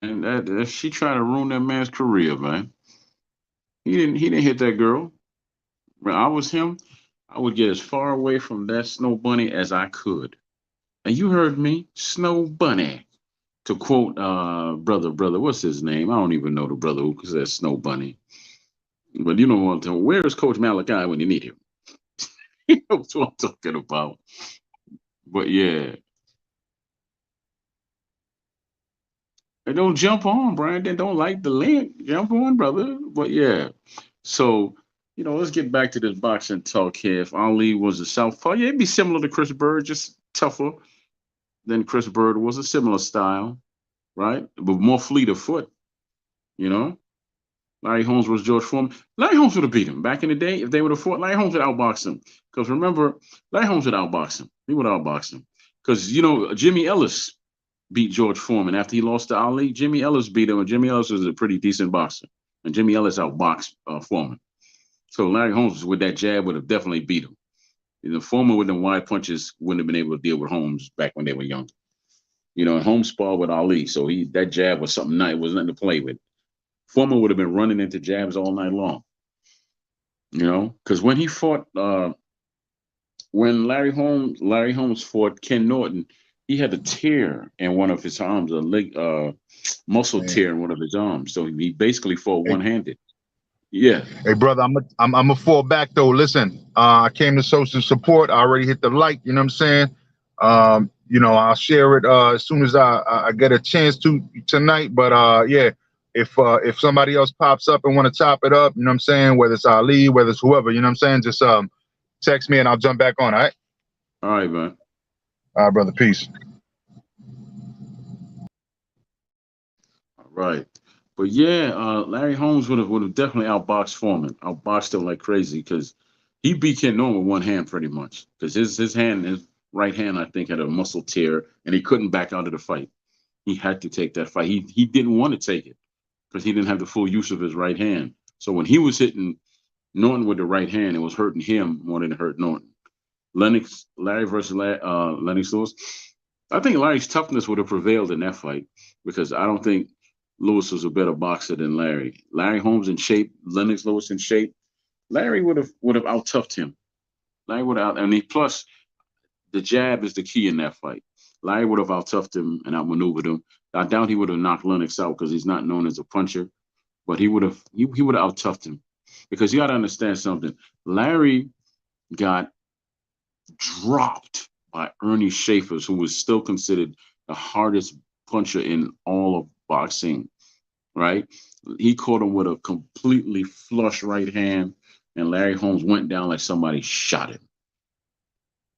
And that she tried to ruin that man's career, man. He didn't hit that girl. When I was him, I would get as far away from that snow bunny as I could. And you heard me, Snow Bunny. To quote brother, what's his name? I don't even know the brother who says Snow Bunny. But you know what? Where is Coach Malachi when you need him? He knows what I'm talking about. But yeah, and don't jump on, Brandon. Don't like the link. Jump on, brother. But yeah, so let's get back to this boxing talk here. If Ali was a southpaw, yeah, it'd be similar to Chris Bird, just tougher than Chris Bird was. A similar style, right? But more fleet of foot. You know, Larry Holmes was George Foreman. Larry Holmes would have beat him back in the day if they would have fought. Larry Holmes would outbox him. Because remember, Larry Holmes would outbox him. He would outbox him. Because Jimmy Ellis beat George Foreman after he lost to Ali. Jimmy Ellis beat him, and Jimmy Ellis was a pretty decent boxer. And Jimmy Ellis outboxed Foreman. So Larry Holmes with that jab would have definitely beat him. The Foreman with them wide punches wouldn't have been able to deal with Holmes back when they were young. And Holmes sparred with Ali, so that jab was something nice. It was nothing to play with. Foreman would have been running into jabs all night long. Because when he fought, when Larry Holmes fought Ken Norton, he had a tear in one of his arms, a leg, muscle Man. tear in one of his arms. So he basically fought Hey, one-handed. Yeah. hey, brother, I'm a fall back though. Listen, I came to show some support. I already hit the like. You know what I'm saying? I'll share it as soon as I get a chance to tonight. But yeah, if somebody else pops up and want to top it up, you know what I'm saying? Whether it's Ali, whether it's whoever, you know what I'm saying? Just text me and I'll jump back on. All right. All right, man. All right, brother. Peace. All right. But yeah, Larry Holmes would have definitely outboxed Foreman, outboxed him like crazy because he beat Ken Norton with one hand pretty much because his right hand, I think, had a muscle tear and he couldn't back out of the fight. He had to take that fight. He didn't want to take it because he didn't have the full use of his right hand. So when he was hitting Norton with the right hand, it was hurting him more than it hurt Norton. Larry versus Lennox Lewis. I think Larry's toughness would have prevailed in that fight because I don't think Lewis was a better boxer than Larry. Larry Holmes in shape, Lennox Lewis in shape. Larry would have out toughed him. Larry would have plus the jab is the key in that fight. Larry would have out toughed him and outmaneuvered him. I doubt he would have knocked Lennox out because he's not known as a puncher, but he would have out toughed him because you got to understand something. Larry got dropped by Ernie Schaefer, who was still considered the hardest puncher in all of boxing, right? He caught him with a completely flush right hand, and Larry Holmes went down like somebody shot him.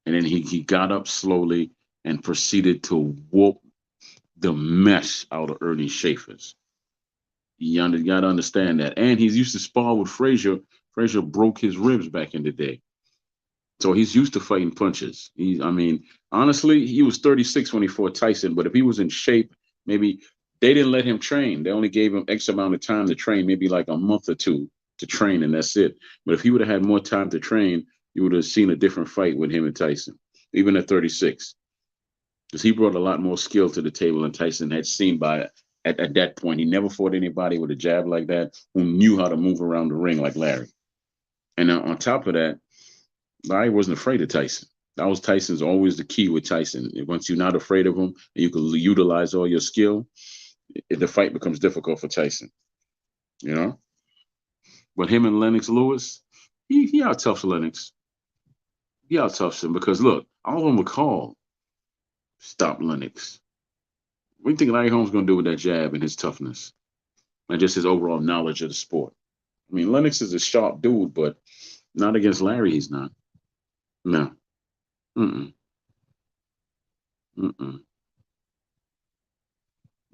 And then he got up slowly and proceeded to whoop the mess out of Ernie Schaefer's. You got to understand that. And he's used to spar with Frazier. Frazier broke his ribs back in the day. So he's used to fighting punches. Honestly, he was 36 when he fought Tyson, but if he was in shape, maybe they didn't let him train. They only gave him X amount of time to train, maybe like a month or two to train, and that's it. But if he would have had more time to train, you would have seen a different fight with him and Tyson, even at 36. Because he brought a lot more skill to the table than Tyson had seen at that point. He never fought anybody with a jab like that who knew how to move around the ring like Larry. And on top of that, Larry wasn't afraid of Tyson. That was Tyson's always the key with Tyson. Once you're not afraid of him and you can utilize all your skill, the fight becomes difficult for Tyson. But him and Lennox Lewis, he out toughs Lennox. He out toughs him because look, Oliver McCall stopped Lennox. What do you think Larry Holmes gonna do with that jab and his toughness and just his overall knowledge of the sport? Lennox is a sharp dude, but not against Larry. He's not. No. Mm-mm. Mm-mm.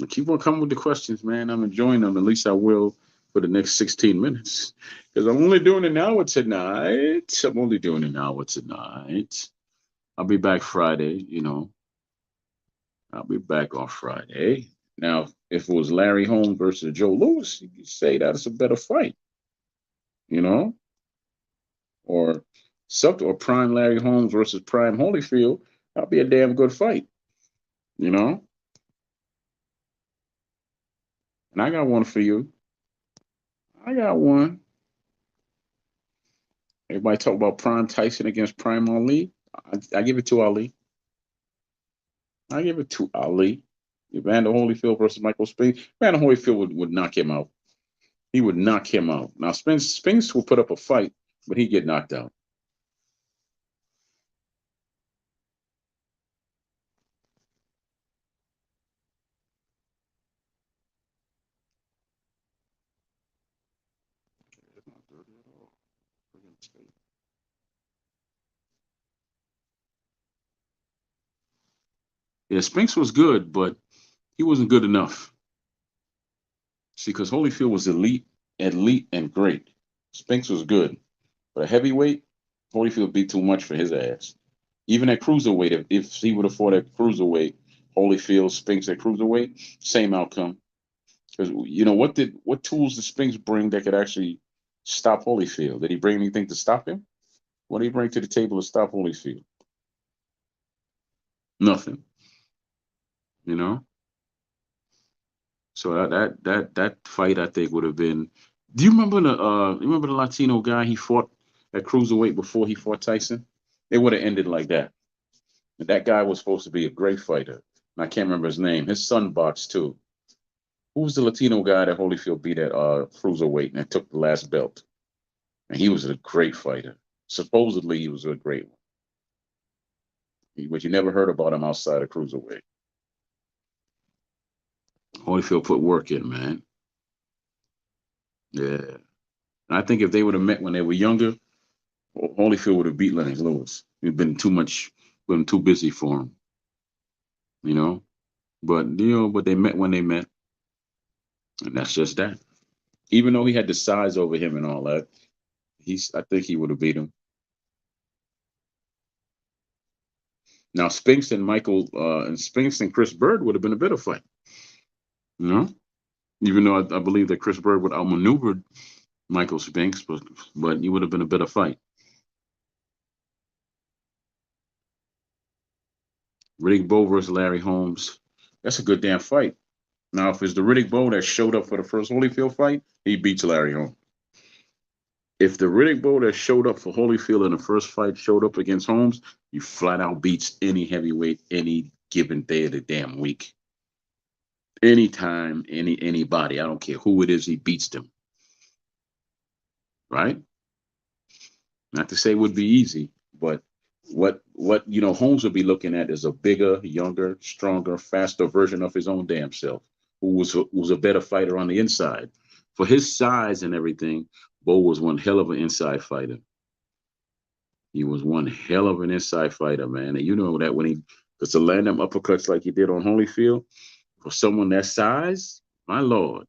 Keep on coming with the questions, man. I'm enjoying them. At least I will for the next 16 minutes. Because I'm only doing an hour tonight. I'll be back Friday, I'll be back on Friday. Now, if it was Larry Holmes versus Joe Louis, you could say that's a better fight, or something, or Prime Larry Holmes versus Prime Holyfield. That'll be a damn good fight, And I got one for you. I got one. Everybody talk about Prime Tyson against Prime Ali. I give it to Ali. I give it to Ali. Evander Holyfield versus Michael Spinks. Evander Holyfield would knock him out. He would knock him out. Now, Spinks will put up a fight, but he'd get knocked out. Yeah, Spinks was good, but he wasn't good enough. See, because Holyfield was elite, and great. Spinks was good, but a heavyweight, Holyfield beat too much for his ass. Even at cruiserweight, if he would have fought at cruiserweight, Holyfield, Spinks at cruiserweight, same outcome. Because what tools did Spinks bring that could actually stop Holyfield? Did he bring anything to stop him? What did he bring to the table to stop Holyfield? Nothing. You know. So that fight I think would have been. Do you remember the Latino guy he fought at cruiserweight before he fought Tyson? It would have ended like that. And that guy was supposed to be a great fighter. And I can't remember his name. His son boxed too. Who was the Latino guy that Holyfield beat at cruiserweight and took the last belt? And he was a great fighter. Supposedly he was a great one. But you never heard about him outside of cruiserweight. Holyfield put work in, man. Yeah. And I think if they would have met when they were younger, Holyfield would have beat Lennox Lewis. He'd been too busy for him, you know. But they met when they met, and that's just that. Even though he had the size over him and all that, I think he would have beat him. Now Spinks and Chris Bird would have been a better fight, you know. Even though I believe that Chris Bird would outmaneuvered Michael Spinks, but he would have been a better fight. Riddick Bowe versus Larry Holmes. That's a good damn fight. Now, if it's the Riddick Bowe that showed up for the first Holyfield fight, he beats Larry Holmes. If the Riddick Bowe that showed up for Holyfield in the first fight showed up against Holmes, he flat out beats any heavyweight any given day of the damn week. Anytime, anybody, I don't care who it is, he beats them. Right? Not to say it would be easy, but what Holmes would be looking at is a bigger, younger, stronger, faster version of his own damn self, who was a better fighter on the inside. For his size and everything, Bowe was one hell of an inside fighter. He was one hell of an inside fighter, man. And you know that when to land them uppercuts like he did on Holyfield, for someone that size, my lord.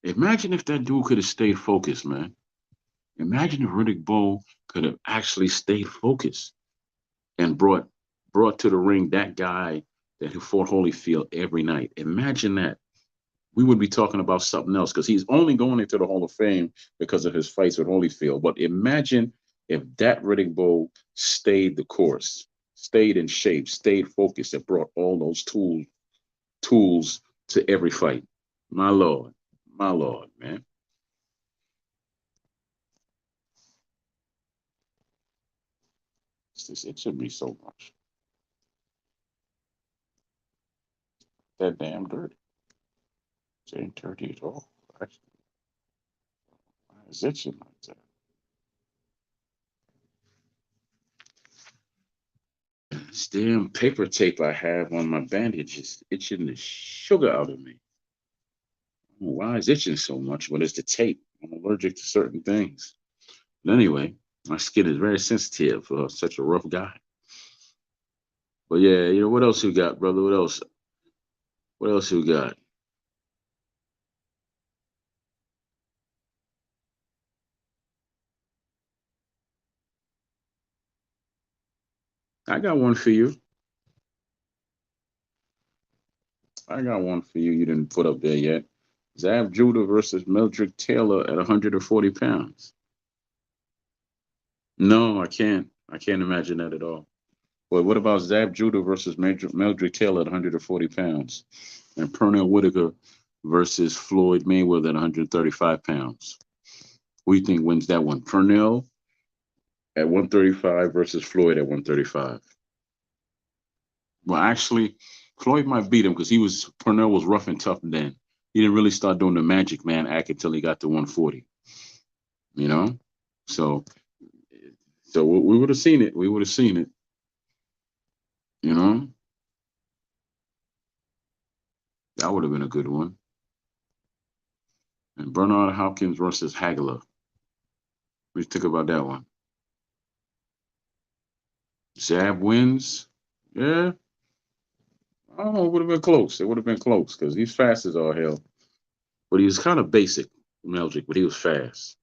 Imagine if that dude could have stayed focused, man. Imagine if Riddick Bowe could have actually stayed focused and brought to the ring that guy that who fought Holyfield every night. Imagine that. We would be talking about something else because he's only going into the Hall of Fame because of his fights with Holyfield. But imagine if that Riddick Bowe stayed the course, stayed in shape, stayed focused, and brought all those tools to every fight. My lord, man. It should be so much. That damn dirty. It ain't dirty at all. Actually, why is itching like that? This damn paper tape I have on my bandage is itching the sugar out of me. I don't know why it's itching so much, but it's the tape. I'm allergic to certain things. But anyway, my skin is very sensitive for such a rough guy. But yeah, what else you got, brother? What else? What else you got? I got one for you. I got one for you. You didn't put up there yet. Zab Judah versus Meldrick Taylor at 140 pounds. No, I can't. I can't imagine that at all. But what about Zab Judah versus Meldrick Taylor at 140 pounds? And Pernell Whitaker versus Floyd Mayweather at 135 pounds. Who do you think wins that one? Pernell at 135 versus Floyd at 135. Well, actually, Floyd might beat him because Pernell was rough and tough then. He didn't really start doing the Magic Man act until he got to 140. You know? So we would have seen it. We would have seen it. You know? That would have been a good one. And Bernard Hopkins versus Hagler. What do you think about that one? Zab wins. Yeah, I don't know. It would have been close. It would have been close because he's fast as all hell. But he was kind of basic, Meldrick, but he was fast.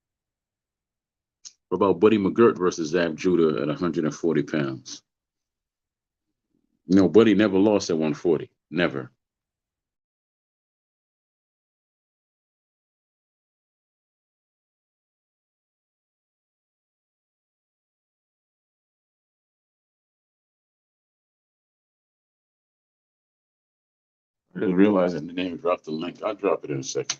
What about Buddy McGirt versus Zab Judah at 140 pounds? No, Buddy never lost at 140. Never. I just realized that the name dropped the link. I'll drop it in a second.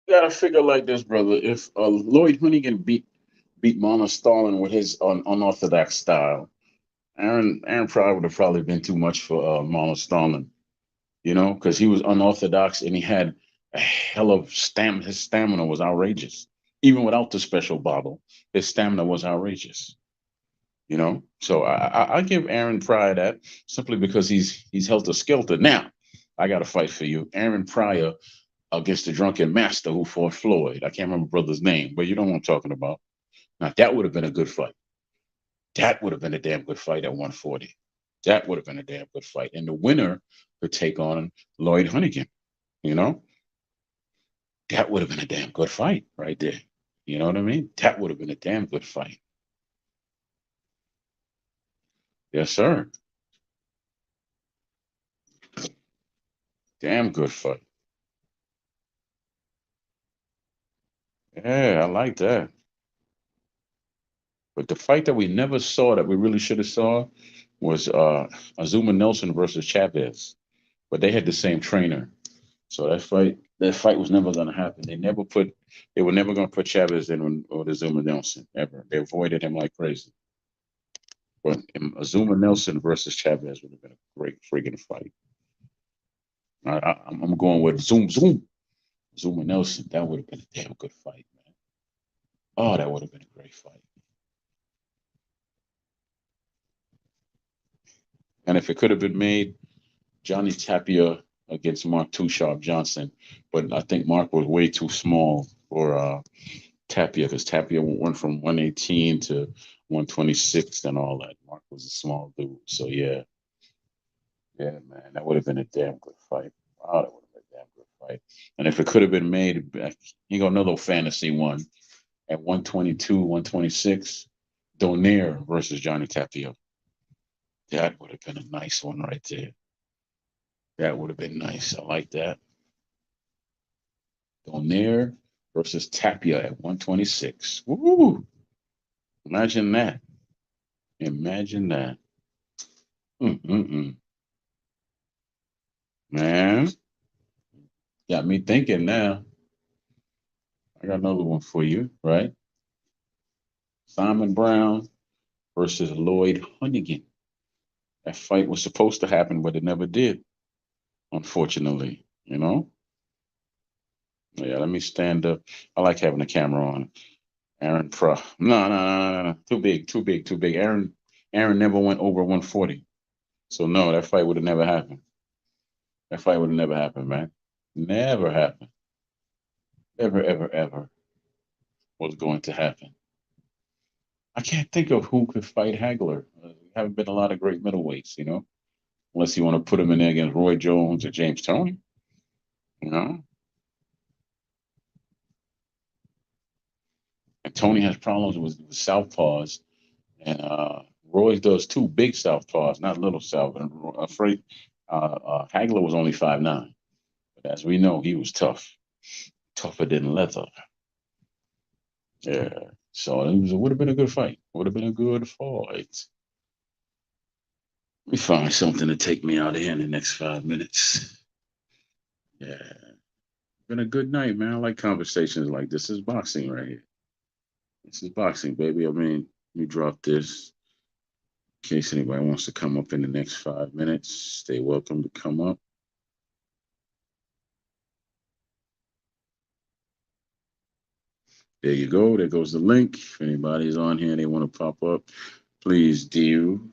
You gotta figure like this, brother. If Lloyd Hoonigan beat Mona Stalin with his unorthodox style, Aaron Pryor would have probably been too much for Mona Stalin, because he was unorthodox and he had a hell of stamina. His stamina was outrageous. Even without the special bottle, his stamina was outrageous. So I give Aaron Pryor that simply because he's helter skelter. Now, I got to fight for you. Aaron Pryor against the drunken master who fought Floyd. I can't remember brother's name, but you know what I'm talking about. Now, that would have been a good fight. That would have been a damn good fight at 140. That would have been a damn good fight. And the winner could take on Lloyd Hoonigan. You know, that would have been a damn good fight right there. You know what I mean? That would have been a damn good fight. Yes, sir. Damn good fight. Yeah, I like that. But the fight that we never saw that we really should have saw was Azuma Nelson versus Chavez. But they had the same trainer. So that fight was never going to happen. They were never going to put Chavez in or the Zuma Nelson ever. They avoided him like crazy. But Azuma Nelson versus Chavez would have been a great friggin' fight. I'm going with Zuma Nelson. That would have been a damn good fight, man. Oh, that would have been a great fight. And if it could have been made, Johnny Tapia against Mark Too Sharp Johnson, but I think Mark was way too small for Tapia because Tapia went from 118 to 126 and all that. Mark was a small dude, so yeah, man, that would have been a damn good fight. Wow, that would have been a damn good fight. And if it could have been made, you got another fantasy one at 122, 126, Donaire versus Johnny Tapia. That would have been a nice one right there. That would have been nice. I like that. Donaire versus Tapia at 126. Woo! Imagine that. Imagine that. Mm-mm-mm. Man, got me thinking now. I got another one for you, right? Simon Brown versus Lloyd Hoonigan. That fight was supposed to happen, but it never did, unfortunately. Yeah, let me stand up. I like having the camera on. Aaron Pro. No, no, no, no, no. Too big, too big, too big. Aaron never went over 140. So no, that fight would have never happened. That fight would have never happened, man. Never happened. Ever, ever, ever was going to happen. I can't think of who could fight Hagler. There haven't been a lot of great middleweights. Unless you want to put him in there against Roy Jones or James Toney. You know, and Tony has problems with southpaws, and Roy does two big southpaws, not little south. And afraid Hagler was only 5'9", but as we know, he was tough, tougher than leather. Yeah. So it would have been a good fight. Would have been a good fight. Let me find something to take me out of here in the next 5 minutes. Yeah. Been a good night, man. I like conversations like this. This is boxing right here. This is boxing, baby. I mean, you drop this in case anybody wants to come up in the next 5 minutes. Stay welcome to come up. There you go. There goes the link. If anybody's on here and they want to pop up, please do.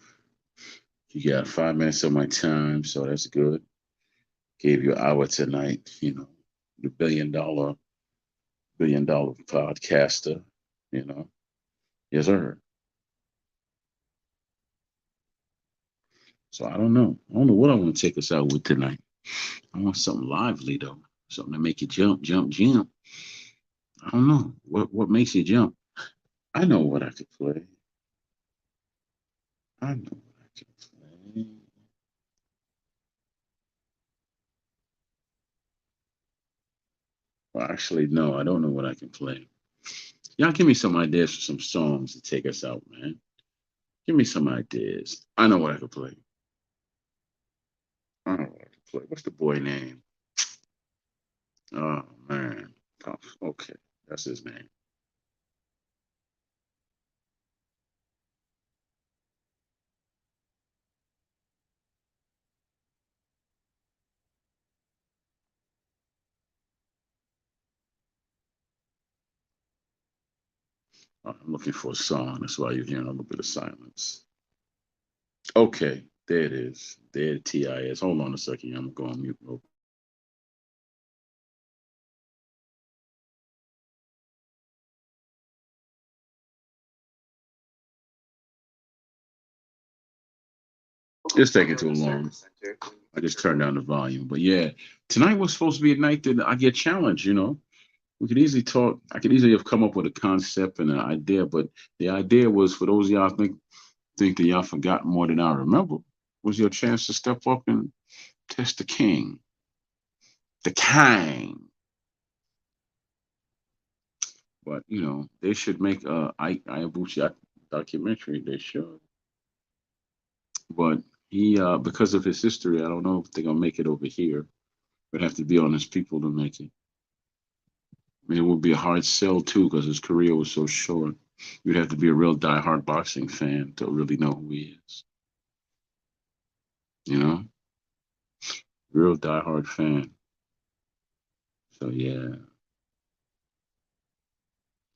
You got 5 minutes of my time, so that's good. Gave you an hour tonight, the billion dollar podcaster, you know. Yes, sir. So I don't know. I don't know what I want to take us out with tonight. I want something lively though. Something to make you jump, jump, jump. I don't know. What makes you jump? I know what I could play. I know what I could play. Well, actually, no, I don't know what I can play. Y'all give me some ideas for some songs to take us out, man. Give me some ideas. I know what I could play. I know what I could play. What's the boy name? Oh man. Puff. Okay, that's his name. I'm looking for a song. That's why you're hearing a little bit of silence. Okay, there it is. There Ti is. Hold on a second. I'm going to mute. It's taking too long. I just turned down the volume. But yeah, tonight was supposed to be a night that I get challenged. We could easily talk. I could easily have come up with a concept and an idea, but the idea was for those of y'all think that y'all forgot more than I remember was your chance to step up and test the king. The king. But they should make a Ayabuchi documentary. They should. But he because of his history, I don't know if they're gonna make it over here. Would have to be on his people to make it. I mean, it would be a hard sell too because his career was so short. You'd have to be a real die-hard boxing fan to really know who he is. You know, real die-hard fan. So yeah,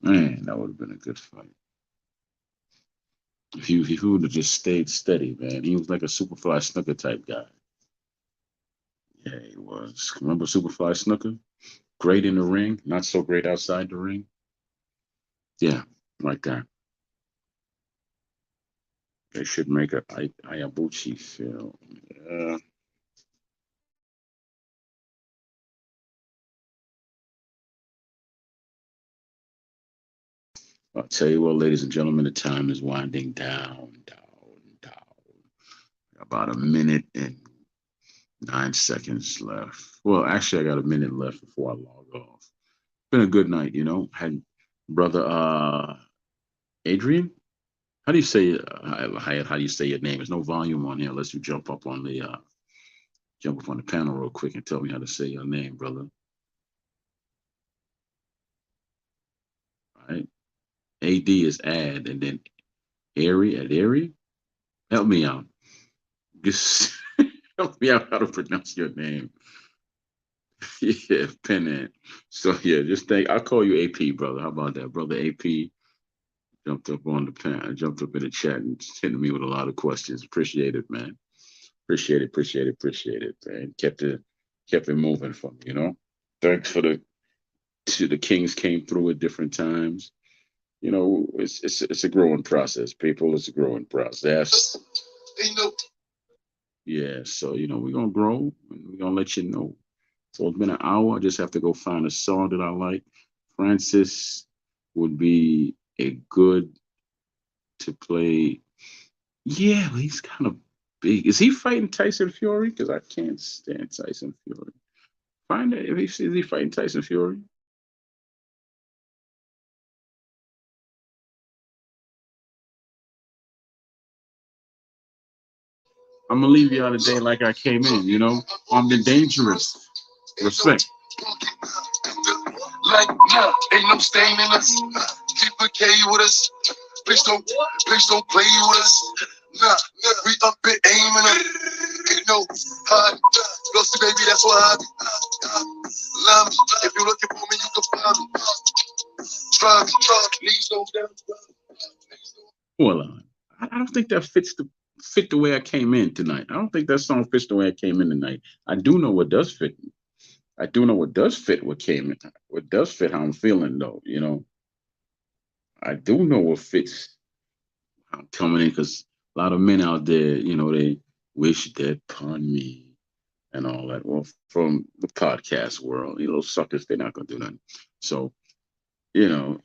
man, that would have been a good fight. If he would have just stayed steady, man. He was like a Superfly Snooker type guy. Yeah, he was. Remember Superfly Snooker? Great in the ring, not so great outside the ring. Yeah, like that. They should make a Ayabuchi film. Yeah. I'll tell you what, ladies and gentlemen, the time is winding down, down, down. About a minute and 9 seconds left. Well, actually, I got a minute left before I log off. Been a good night. Had brother Adrian. How do you say how do you say your name? There's no volume on here unless you jump up on the panel real quick and tell me how to say your name, brother. All right. AD is add, and then Airy. Help me out. Just help me out how to pronounce your name. Yeah, Pennant. So yeah, just think I'll call you AP, brother. How about that, brother AP? Jumped up on the pen, jumped up in the chat and hitting me with a lot of questions. Appreciate it, man. Appreciate it, man. Kept it moving for me. Thanks for the Kings came through at different times. It's a growing process, people. It's a growing process. Yeah, so we're gonna grow and we're gonna let you know. So it's been an hour. I just have to go find a song that I like. Francis would be a good to play. Yeah, but he's kind of big. Is he fighting Tyson Fury? Because I can't stand Tyson Fury. Find it if is he fighting Tyson Fury. I'm gonna leave y'all today like I came in, you know, armed and dangerous. Respect. Like, nah, ain't no stain in us. Keep a K with us. Please don't play with us. Nah, we up and aiming up. Ain't no hide. Lucy, baby, that's what I be. Love me. If you're looking for me, you can find me. Try me. Please don't down. Well, I don't think that fit the way I came in tonight. I don't think that song fits the way I came in tonight. I do know what does fit. I do know what does fit what came in. What does fit how I'm feeling though. You know, I do know what fits how I'm coming in because a lot of men out there, you know, they wish dead upon me and all that. Well, from the podcast world, you know, suckers, they're not gonna do nothing. So, you know,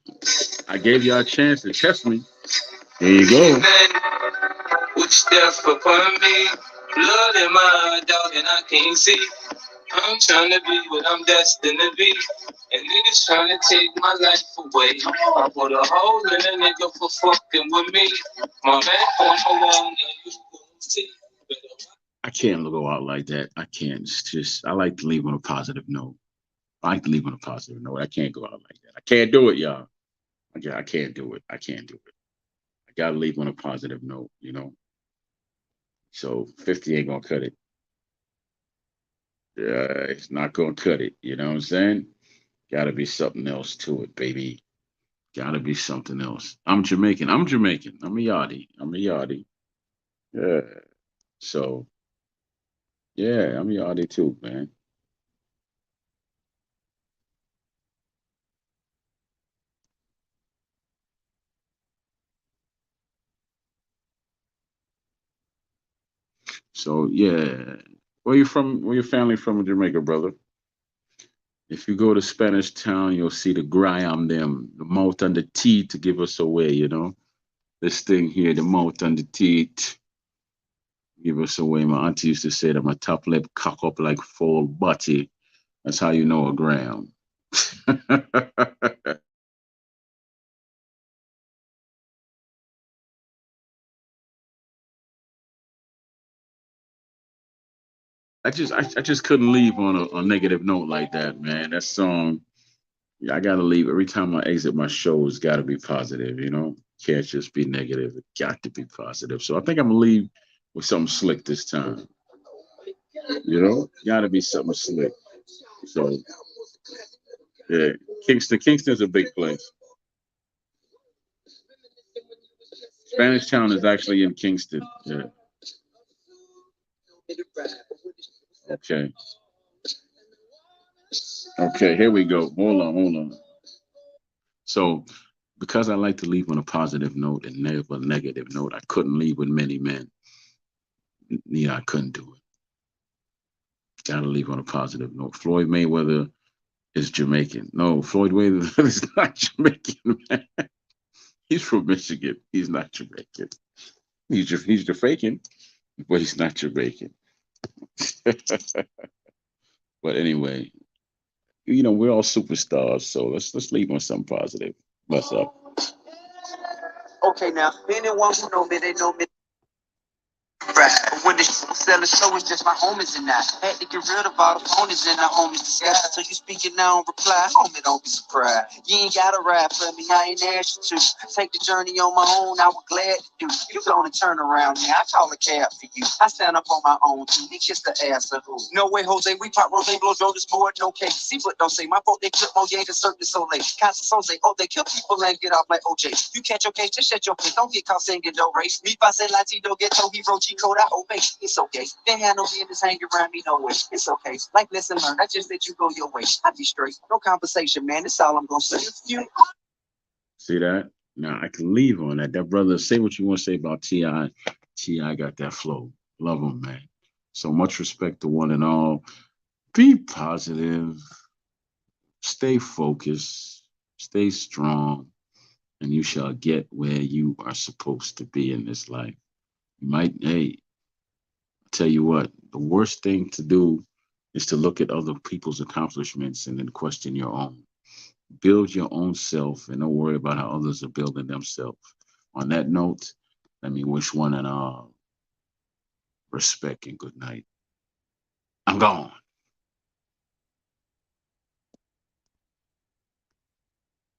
I gave y'all a chance to test me. There you go. Which death upon me, blood in my dog, and I can't see. I'm trying to be what I'm destined to be, and niggas trying to take my life away. I put a hole in a nigga for fucking with me. My man on the wall, now you gon' see. I can't go out like that. I can't. It's just I like to leave on a positive note. I like to leave on a positive note. I can't go out like that. I can't do it, y'all. I can't do it. I can't do it. I gotta leave on a positive note, you know. So 50 ain't gonna cut it. It's not gonna cut it. You know what I'm saying? Gotta be something else to it, baby. Gotta be something else. I'm Jamaican. I'm Jamaican. I'm a yardie. I'm a yardie. Yeah. So yeah, I'm a yardie too, man. So yeah. Where you from? Where your family from in Jamaica, brother? If you go to Spanish Town, you'll see the graham them, the mouth and the teeth to give us away, you know. This thing here, the mouth and the teeth, give us away. My auntie used to say that my top lip cock up like full butty. That's how you know a gram. I just couldn't leave on a negative note like that, man. That song, yeah, I gotta leave. Every time I exit my show, it's gotta be positive, you know? Can't just be negative. It got to be positive. So I think I'm gonna leave with something slick this time. You know? Gotta be something slick. So yeah. Kingston's a big place. Spanish Town is actually in Kingston. Yeah. Okay. Okay, here we go. Hold on. So because I like to leave on a positive note and never a negative note, I couldn't leave with many men. Yeah, I couldn't do it. Gotta leave on a positive note. Floyd Mayweather is Jamaican. No, Floyd Mayweather is not Jamaican, man. He's from Michigan. He's not Jamaican. He's Jamaican, but he's not Jamaican. But anyway, you know, we're all superstars, so let's leave on something positive. What's up? Okay, now anyone who know me, they know me. Right. But when the sell the show, it's just my homies and I. Had to get rid of all the ponies in our homies disguise. So you speaking now and reply, homie, don't be surprised. You ain't gotta ride for me, I ain't asked you to. Take the journey on my own, I was glad to do. You gonna turn around, yeah, I call a cab for you. I stand up on my own too, it's just the ass of who. No way, Jose, we pop rose, blow, drove this board, no case. See what don't say, my fault, they clip more, yeah, to certain so late. Casa Jose, oh, they kill people and get off like OJ. You catch your case, just shut your face, don't get caught saying get no race. Me, if I say Latino, get no hero, G code, I obey. It's okay. They had no business hanging around me no way. It's okay. Like lesson learned. I just let you go your way. I be straight. No conversation, man. That's all I'm gonna say. You see that? Now I can leave on that. That brother, say what you want to say about Ti. Ti got that flow. Love him, man. So much respect to one and all. Be positive. Stay focused. Stay strong, and you shall get where you are supposed to be in this life. You might, hey, tell you what, the worst thing to do is to look at other people's accomplishments and then question your own. Build your own self and don't worry about how others are building themselves. On that note, let me wish one and all respect, and good night. I'm gone.